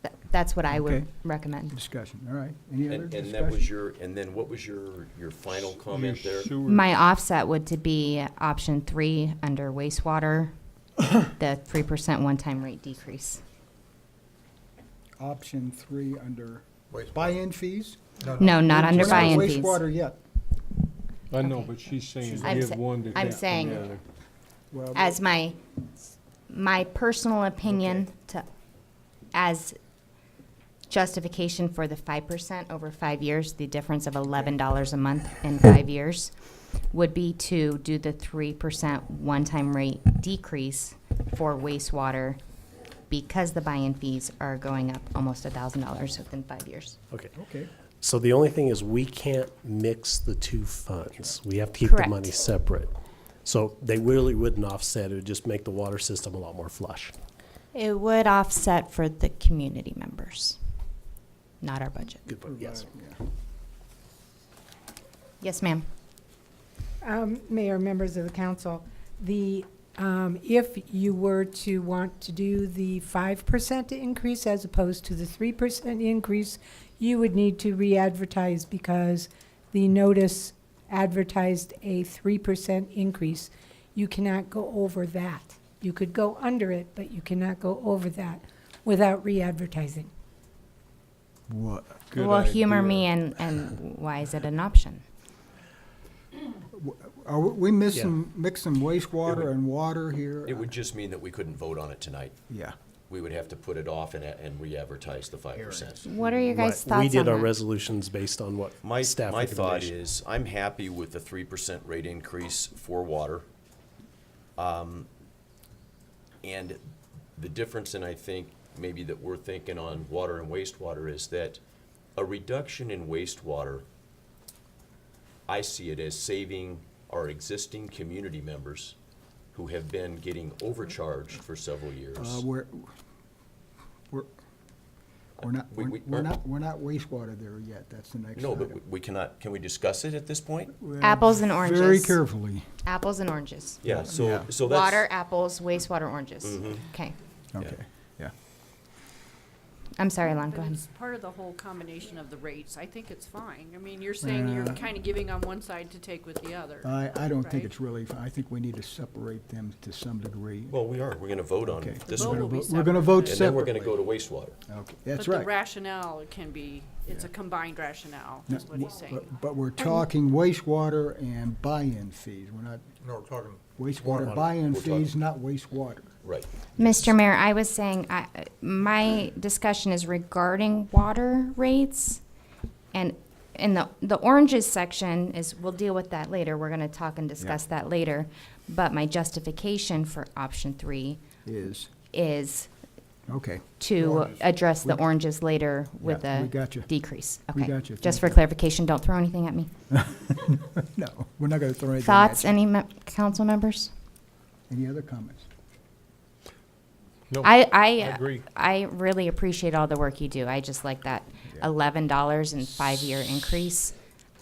what I would Okay. recommend. Discussion, all right. Any other And discussion? that was and then what was your final comment there? Sewer- My offset would to be option 3 under wastewater, the 3% one-time rate decrease. Option 3 under Wastewater. buy-in fees? No, not under We're not buy-in fees. Wastewater yet. I know, Okay. but she's saying I'm give sa- one to I'm take from saying- the other. Well, As my personal opinion as justification for the 5% over 5 years, the difference of $11 a month in 5 years would be to do the 3% one-time rate decrease for wastewater because the buy-in fees are going up almost $1,000 within 5 years. Okay. Okay. So the only thing is we can't mix the two funds. We have to keep Correct. the money separate. So they really wouldn't offset. It would just make the water system a lot more flush. It would offset for the community members, not our budget. Good point, yes. Yes, ma'am. Mayor, members of the council, if you were to want to do the 5% increase as opposed to the 3% increase, you would need to re-advertise because the notice advertised a 3% increase. You cannot go over that. You could go under it, but you cannot go over that without re-advertising. What? Good Well, humor idea. me and why is it an option? Are we mixing wastewater and water here? It would just mean that we couldn't vote on it tonight. Yeah. We would have to put it off and re-advertise the 5%. What are your guys' Right. thoughts on We did our that? resolutions based on what My staff thought recommendation. is, I'm happy with the 3% rate increase for water. And the difference, and I think maybe that we're thinking on water and wastewater, is that a reduction in wastewater, I see it as saving our existing community members who have been getting overcharged for several years. We're not, We- we're not wastewater there yet. That's the next No, item. but we cannot, can we discuss it at this point? Apples and oranges. Very carefully. Apples and oranges. Yeah, Yeah. so that's. Water, apples, wastewater, oranges. Mhm. Okay. Okay, yeah. I'm sorry, Lon, go But ahead. it's part of the whole combination of the rates. I think it's fine. I mean, you're saying you're kind of giving on one side to take with the other. I don't think Right. it's really, I think we need to separate them to some degree. Well, we are, we're gonna vote on Okay. this vote one. will be We're gonna vote And then we're separately. gonna go to wastewater. Okay, that's But the right. rationale can be, it's a combined rationale, No, is what he's saying. But we're talking wastewater and buy-in fees. We're not, No, we're talking wastewater buy-in We're talking- fees, not wastewater. Right. Mr. Mayor, I was saying, my discussion is regarding water rates. And in the oranges section is, we'll deal with that later. We're gonna talk and discuss that later. But my justification for option 3 is Okay. to address the oranges later with Yeah, we the gotcha. decrease. We Okay. gotcha. Just Thank for you. clarification, don't throw anything at me. No, we're not gonna throw anything at Thoughts, you. any council members? Any other comments? No, I agree. I really appreciate all the work you do. I just like that $11 and 5-year increase,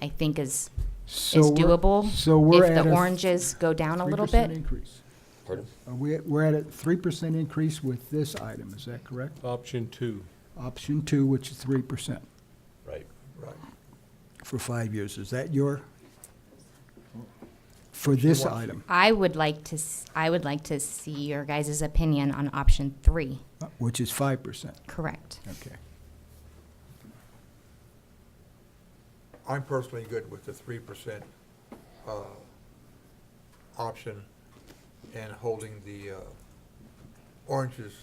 I think is So we're- doable. So we're If at the a oranges go down a little 3% bit. increase. Pardon? We're at a 3% increase with this item, is that correct? Option 2. Option 2, which is 3% Right. for 5 years. Is that your, for this item, I would like to see your guys' opinion on option 3. which is 5%? Correct. Okay. I'm personally good with the 3% option and holding the oranges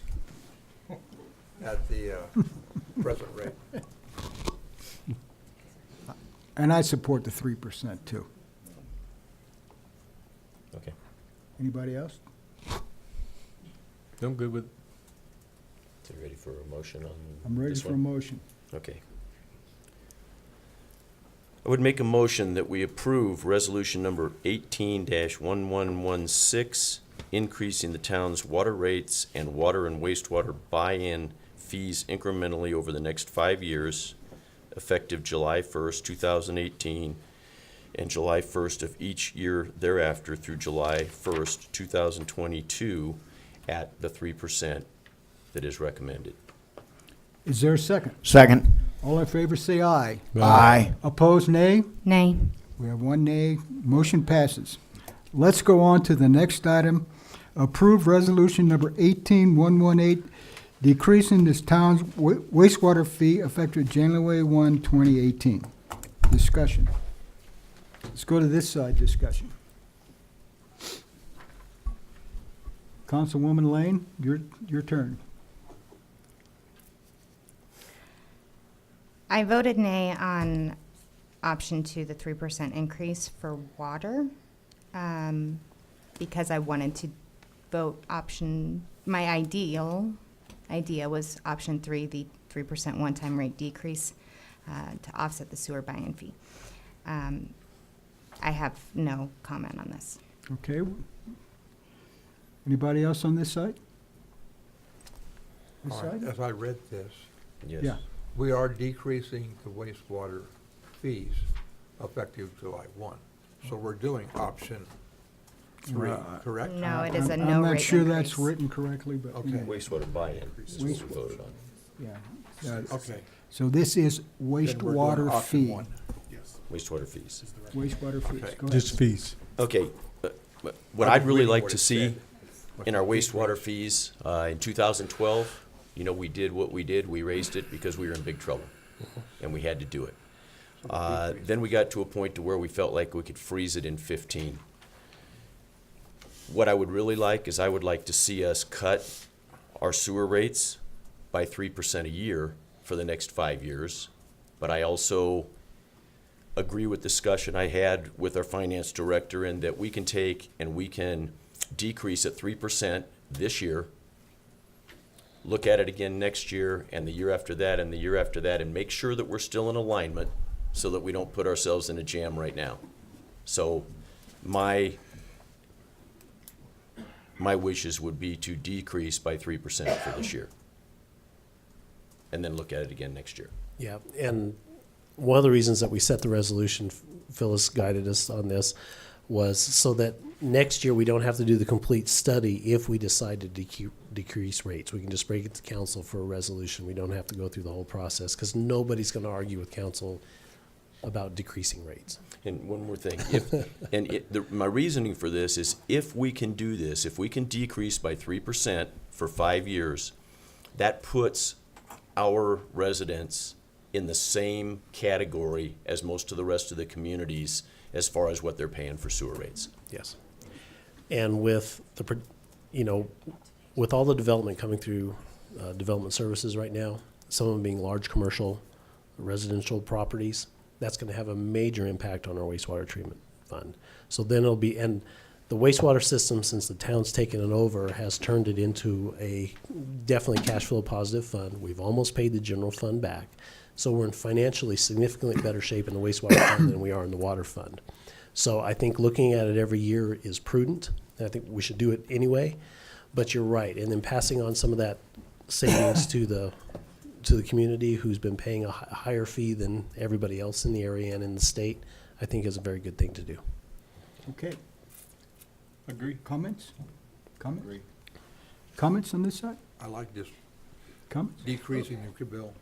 at the present rate. And I support the 3% too. Okay. Anybody else? I'm good with, So you ready for a motion on I'm ready this for a one? motion. Okay. I would make a motion that we approve resolution number 18-1116, increasing the town's water rates and water and wastewater buy-in fees incrementally over the next 5 years, effective July 1st, 2018, and July 1st of each year thereafter through July 1st, 2022, at the 3% that is recommended. Is there a second? Second. All in favor, say aye. Aye. Opposed, nay? Nay. We have one nay. Motion passes. Let's go on to the next item. Approve resolution number 18118, decreasing this town's wastewater fee effective January 1, 2018. Discussion. Let's go to this side discussion. Councilwoman Lane, your turn. I voted nay on option 2, the 3% increase for water, because I wanted to vote my idea was option 3, the 3% one-time rate decrease. to offset the sewer buy-in fee. I have no comment on this. Okay. Anybody else on this side? This All right, side? as I read this, Yes. Yeah. we are decreasing the wastewater fees effective July 1. So we're doing option 3, correct? No, it is a I'm no not rate sure that's increase. written correctly, but. Okay. Wastewater buy-in is what we voted on. Yeah. Okay. So this is Then we're doing wastewater option fee. 1. Wastewater fees. Wastewater fees. Okay. Go ahead. Just fees. Okay, what I've I'd been really reading like what to it see said. in our wastewater fees, in 2012, we did what we did. We raised it because we were in big trouble, and we had to do it. Then we got to a point to where we felt like we could freeze it in 15. What I would really like is I would like to see us cut our sewer rates by 3% a year for the next 5 years. But I also agree with discussion I had with our finance director in that we can take and we can decrease at 3% this year, look at it again next year and the year after that and the year after that, and make sure that we're still in alignment so that we don't put ourselves in a jam right now. So my wishes would be to decrease by 3% for this year and then look at it again next year. Yeah, and one of the reasons that we set the resolution, Phyllis guided us on this, was so that next year we don't have to do the complete study if we decide to decrease rates. We can just bring it to council for a resolution. We don't have to go through the whole process because nobody's going to argue with council about decreasing rates. And one more thing, my reasoning for this is if we can do this, if we can decrease by 3% for 5 years, that puts our residents in the same category as most of the rest of the communities as far as what they're paying for sewer rates. Yes. And with with all the development coming through development services right now, some of them being large commercial residential properties, that's going to have a major impact on our wastewater treatment fund. So then it'll be, and the wastewater system, since the town's taken it over, has turned it into a definitely cash flow positive fund. We've almost paid the general fund back. So we're in financially significantly better shape in the wastewater fund than we are in the water fund. So I think looking at it every year is prudent. And I think we should do it anyway. But you're right. And then passing on some of that savings to the community who's been paying a higher fee than everybody else in the area and in the state, I think is a very good thing to do. Okay. Agree. Comments? Comments? Comments on this side? I like this Comments? decreasing the bill.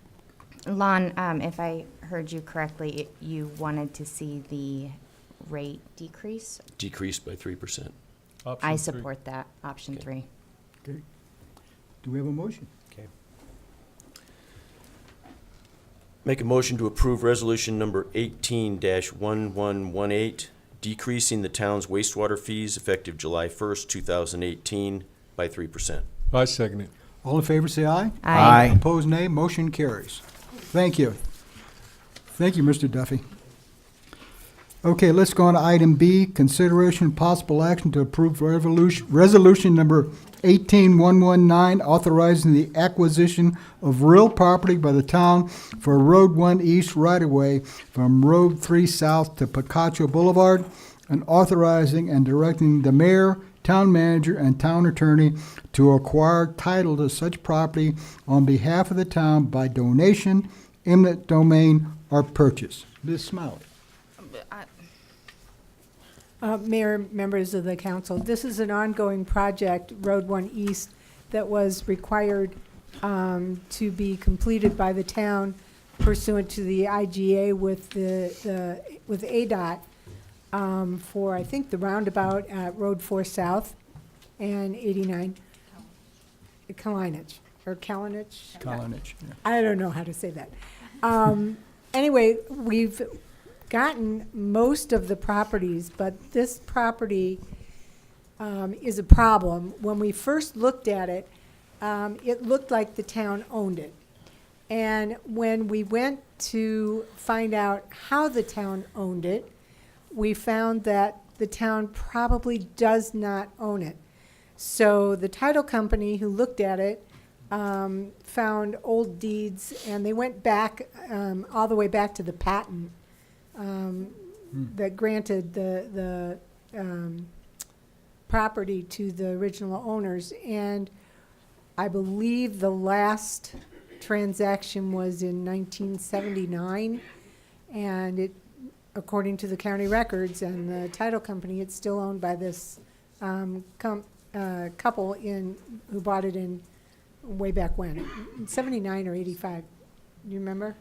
Lon, if I heard you correctly, you wanted to see the rate decrease? Decreased by 3%. I support that, option 3. Okay. Do we have a motion? Okay. Make a motion to approve resolution number 18-1118, decreasing the town's wastewater fees effective July 1st, 2018 by 3%. I second it. All in favor, say aye. Aye. Opposed, nay. Motion carries. Thank you. Thank you, Mr. Duffy. Okay, let's go on to item B, consideration and possible action to approve resolution number 18119, authorizing the acquisition of real property by the town for Road 1 East right-of-way from Road 3 South to Picacho Boulevard, and authorizing and directing the mayor, town manager, and town attorney to acquire title to such property on behalf of the town by donation, eminent domain, or purchase. Ms. Smiley. Mayor, members of the council, this is an ongoing project, Road 1 East, that was required to be completed by the town pursuant to the IGA with with ADOT for, I think, the roundabout at Road 4 South and 89. Kalinich, or Kalinich? Kalinich, yeah. I don't know how to say that. Anyway, we've gotten most of the properties, but this property is a problem. When we first looked at it, it looked like the town owned it. And when we went to find out how the town owned it, we found that the town probably does not own it. So the title company who looked at it found old deeds, and they went back, all the way back to the patent that granted the property to the original owners. And I believe the last transaction was in 1979, and it, according to the county records and the title company, it's still owned by this couple who bought it in way back when, 79 or 85. You remember?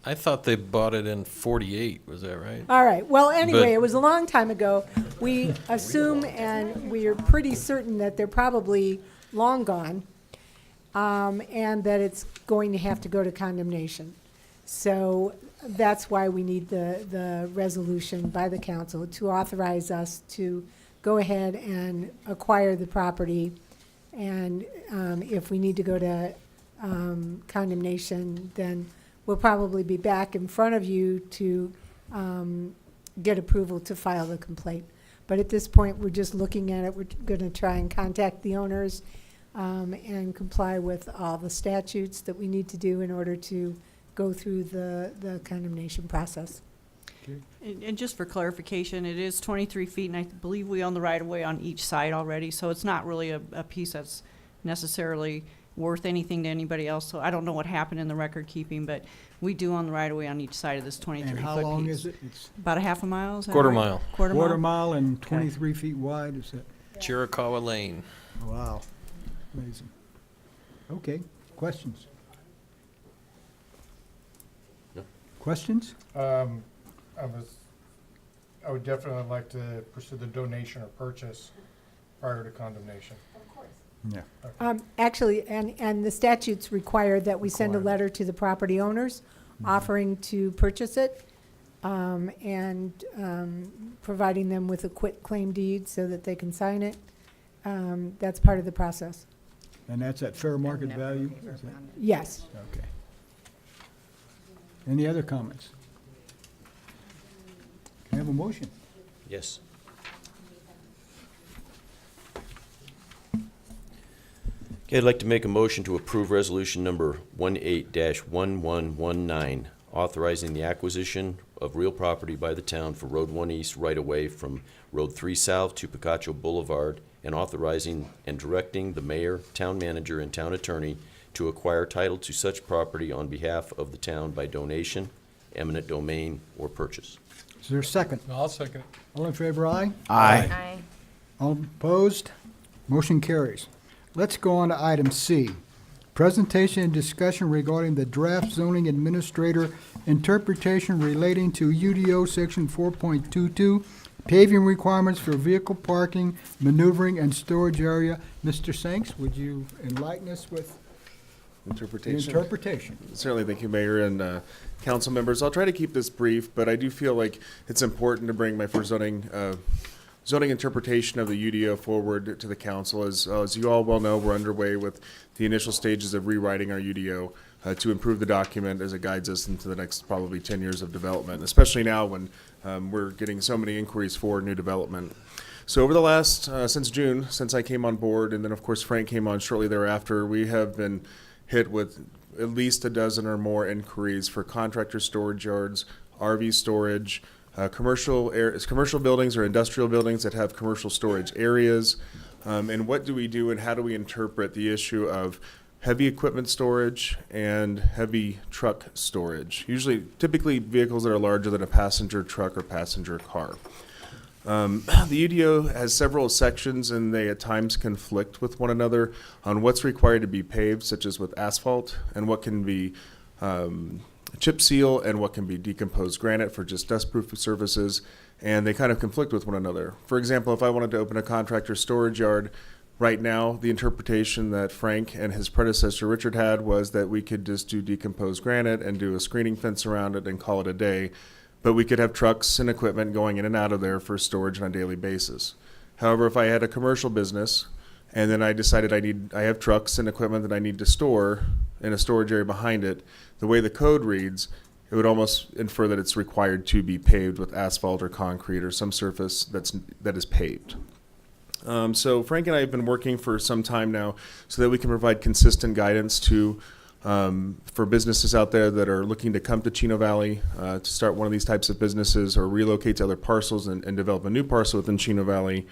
I thought they bought it in 48, was that right? All right. Well, anyway, But- it was a long time ago. We assume and we are pretty certain that they're probably long gone, and that it's going to have to go to condemnation. So that's why we need the resolution by the council to authorize us to go ahead and acquire the property. And if we need to go to condemnation, then we'll probably be back in front of you to get approval to file the complaint. But at this point, we're just looking at it. We're going to try and contact the owners and comply with all the statutes that we need to do in order to go through the condemnation process. And just for clarification, it is 23 feet, and I believe we own the right-of-way on each side already, so it's not really a piece that's necessarily worth anything to anybody else. So I don't know what happened in the record keeping, but we do own the right-of-way on each side of this 23-foot piece. And how long is it? It's About a half a mile, is that Quarter right? mile. Quarter quarter mile? mile and 23 feet wide, is that? Chiricahua Lane. Wow, amazing. Okay, questions? No. Questions? I would definitely like to pursue the donation or purchase prior to condemnation. Yeah. Actually, and the statutes require that we send a Require. letter to the property owners offering to purchase it, and providing them with a quit claim deed so that they can sign it. That's part of the process. And that's at fair market never value? heard Is that- on it. Yes. Okay. Any other comments? Can I have a motion? Yes. Okay, I'd like to make a motion to approve resolution number 18-1119, authorizing the acquisition of real property by the town for Road 1 East right-of-way from Road 3 South to Picacho Boulevard, and authorizing and directing the mayor, town manager, and town attorney to acquire title to such property on behalf of the town by donation, eminent domain, or purchase. Is there a second? I'll second it. All in favor, aye? Aye. All opposed? Motion carries. Let's go on to item C. Presentation and discussion regarding the draft zoning administrator interpretation relating to UDO section 4.22, paving requirements for vehicle parking, maneuvering, and storage area. Mr. Sanks, would you enlighten us with the Interpretation. interpretation? Certainly, thank you, Mayor and council members. I'll try to keep this brief, but I do feel like it's important to bring my first zoning interpretation of the UDO forward to the council. As you all well know, we're underway with the initial stages of rewriting our UDO to improve the document as it guides us into the next probably 10 years of development, especially now when we're getting so many inquiries for new development. So over the last, since June, since I came on board, and then of course Frank came on shortly thereafter, we have been hit with at least a dozen or more inquiries for contractor storage yards, RV storage, commercial buildings or industrial buildings that have commercial storage areas. And what do we do and how do we interpret the issue of heavy equipment storage and heavy truck storage? Typically vehicles that are larger than a passenger truck or passenger car. The UDO has several sections and they at times conflict with one another on what's required to be paved, such as with asphalt, and what can be chip seal and what can be decomposed granite for just dustproof services, and they kind of conflict with one another. For example, if I wanted to open a contractor storage yard, right now the interpretation that Frank and his predecessor Richard had was that we could just do decomposed granite and do a screening fence around it and call it a day, but we could have trucks and equipment going in and out of there for storage on a daily basis. However, if I had a commercial business and then I decided I have trucks and equipment that I need to store in a storage area behind it, the way the code reads, it would almost infer that it's required to be paved with asphalt or concrete or some surface that is paved. So Frank and I have been working for some time now so that we can provide consistent guidance to for businesses out there that are looking to come to Chino Valley to start one of these types of businesses or relocate to other parcels and develop a new parcel within Chino Valley.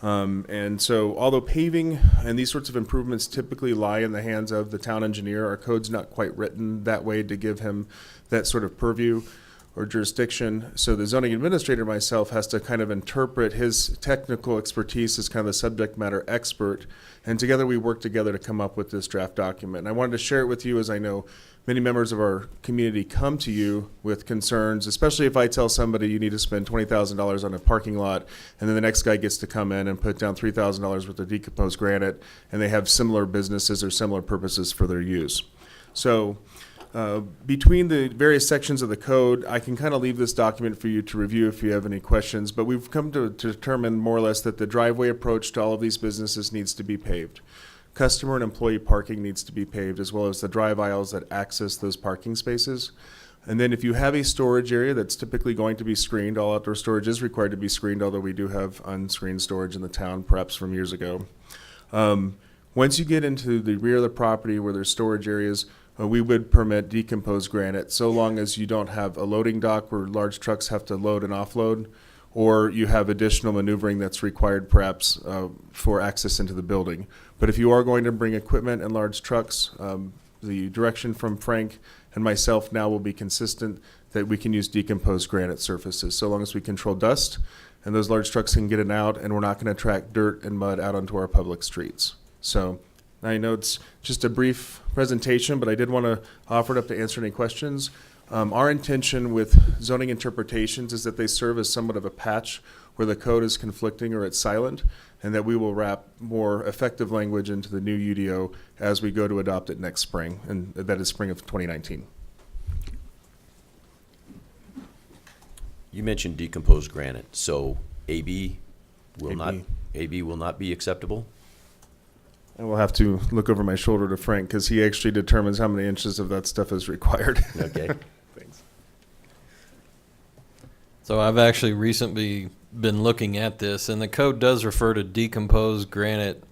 And so although paving and these sorts of improvements typically lie in the hands of the town engineer, our code's not quite written that way to give him that sort of purview or jurisdiction. So the zoning administrator myself has to kind of interpret his technical expertise as kind of the subject matter expert. And together we work together to come up with this draft document. And I wanted to share it with you as I know many members of our community come to you with concerns, especially if I tell somebody you need to spend $20,000 on a parking lot, and then the next guy gets to come in and put down $3,000 worth of decomposed granite, and they have similar businesses or similar purposes for their use. So between the various sections of the code, I can kind of leave this document for you to review if you have any questions, but we've come to determine more or less that the driveway approach to all of these businesses needs to be paved. Customer and employee parking needs to be paved, as well as the drive aisles that access those parking spaces. And then if you have a storage area that's typically going to be screened, all outdoor storage is required to be screened, although we do have unscreened storage in the town, perhaps from years ago. Once you get into the rear of the property where there's storage areas, we would permit decomposed granite so long as you don't have a loading dock where large trucks have to load and offload, or you have additional maneuvering that's required perhaps for access into the building. But if you are going to bring equipment and large trucks, the direction from Frank and myself now will be consistent that we can use decomposed granite surfaces so long as we control dust and those large trucks can get in and out, and we're not going to track dirt and mud out onto our public streets. So I know it's just a brief presentation, but I did want to offer it up to answer any questions. Our intention with zoning interpretations is that they serve as somewhat of a patch where the code is conflicting or it's silent, and that we will wrap more effective language into the new UDO as we go to adopt it next spring, and that is spring of 2019. You mentioned decomposed granite, so AB will not be acceptable? I will have to look over my shoulder to Frank because he actually determines how many inches of that stuff is required. Okay. Thanks. So I've actually recently been looking at this, and the code does refer to decomposed granite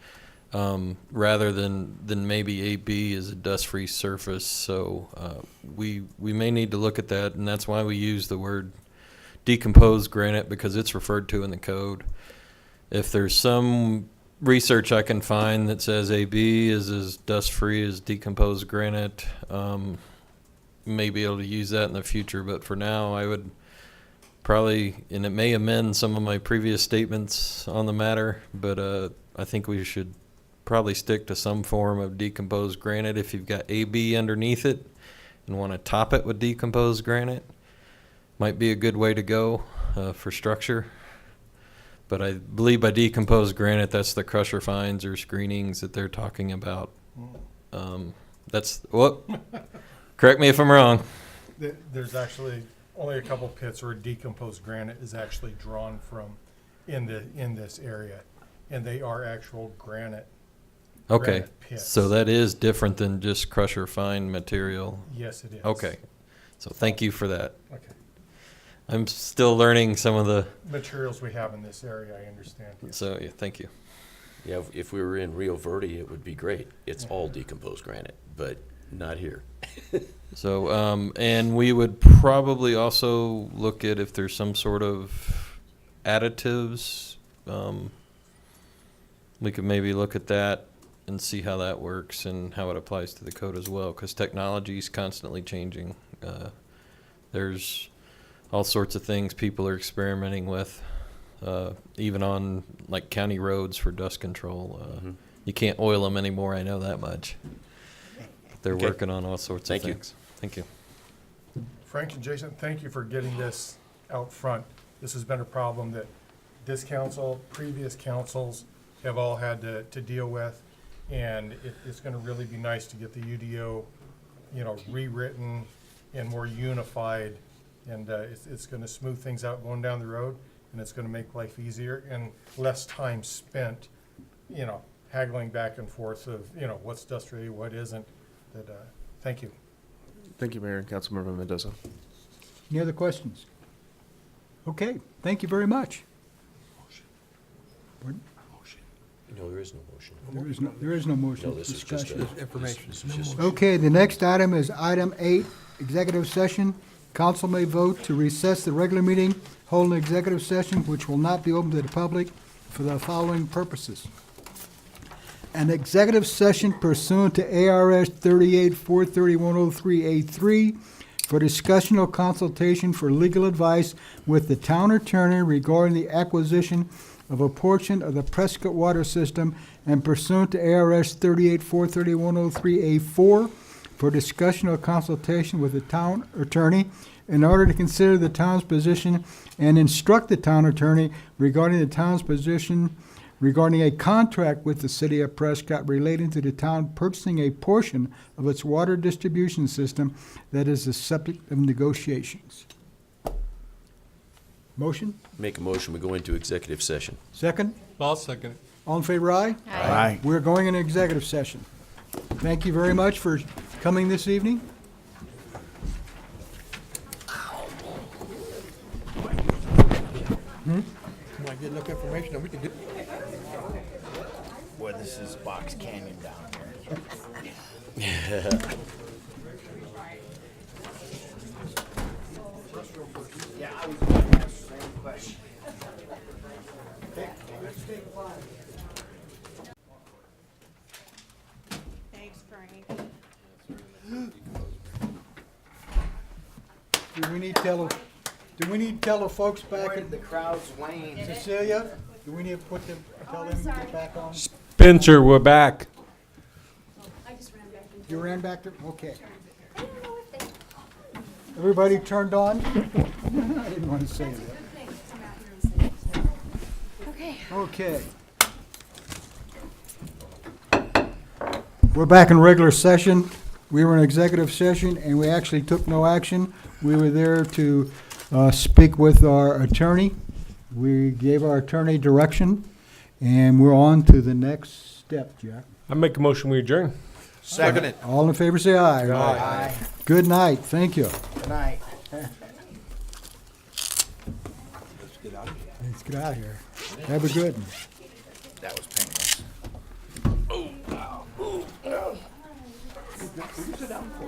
rather than maybe AB as a dust-free surface. So we may need to look at that, and that's why we use the word decomposed granite, because it's referred to in the code. If there's some research I can find that says AB is as dust-free as decomposed granite, may be able to use that in the future, but for now I would probably, and it may amend some of my previous statements on the matter, but I think we should probably stick to some form of decomposed granite. If you've got AB underneath it and want to top it with decomposed granite, might be a good way to go for structure. But I believe by decomposed granite, that's the crusher fines or screenings that they're talking about. Correct me if I'm wrong. There's actually only a couple pits where decomposed granite is actually drawn from in this area, and they are actual granite. Okay, granite pits. so that is different than just crusher fine material. Yes, it is. Okay, so thank you for that. Okay. I'm still learning some of the Materials we have in this area, I understand. So yeah, thank you. Yeah, if we were in Rio Verde, it would be great. It's all decomposed granite, but not here. So, and we would probably also look at if there's some sort of additives. We could maybe look at that and see how that works and how it applies to the code as well, because technology is constantly changing. There's all sorts of things people are experimenting with, even on like county roads for dust control. You can't oil them anymore, I know that much. They're working on all sorts of things. Thank you. Frank and Jason, thank you for getting this out front. This has been a problem that this council, previous councils have all had to deal with, and it's going to really be nice to get the UDO, rewritten and more unified, and it's going to smooth things out going down the road, and it's going to make life easier and less time spent, haggling back and forth of, what's dust ready, what isn't. Thank you. Thank you, Mayor and Councilmember Mendoza. Any other questions? Okay, thank you very much. Pardon? No, there is no motion. There is no motion. No, this is just Discussion. Information. This is just Okay, the next item is item 8, executive session. Council may vote to recess the regular meeting, hold an executive session which will not be open to the public for the following purposes. An executive session pursuant to ARS 38-43103A3 for discussion or consultation for legal advice with the town attorney regarding the acquisition of a portion of the Prescott water system, and pursuant to ARS 38-43103A4 for discussion or consultation with the town attorney in order to consider the town's position and instruct the town attorney regarding the town's position regarding a contract with the city of Prescott relating to the town purchasing a portion of its water distribution system that is the subject of negotiations. Motion? Make a motion, we go into executive session. Second? I'll second it. All in favor, aye? Aye. We're going into executive session. Thank you very much for coming this evening. Want to get enough information, we can do. Boy, this is Box Canyon down here. Yeah, I was going to ask the same question. Thanks, Frank. Do we need to tell the folks back Boy, at the crowd's waned. Cecilia? Do we need to tell them to get back on? Spencer, we're back. You ran back there? Okay. Everybody turned on? I didn't want to say that. Okay. We're back in regular session. We were in executive session, and we actually took no action. We were there to speak with our attorney. We gave our attorney direction, and we're on to the next step, Jack. I make a motion, we adjourn. Second it. All in favor, say aye. Aye. Good night. Thank you. Good night. Let's get out of here. Let's get out of here. Have a good one. That was painless. Sit down for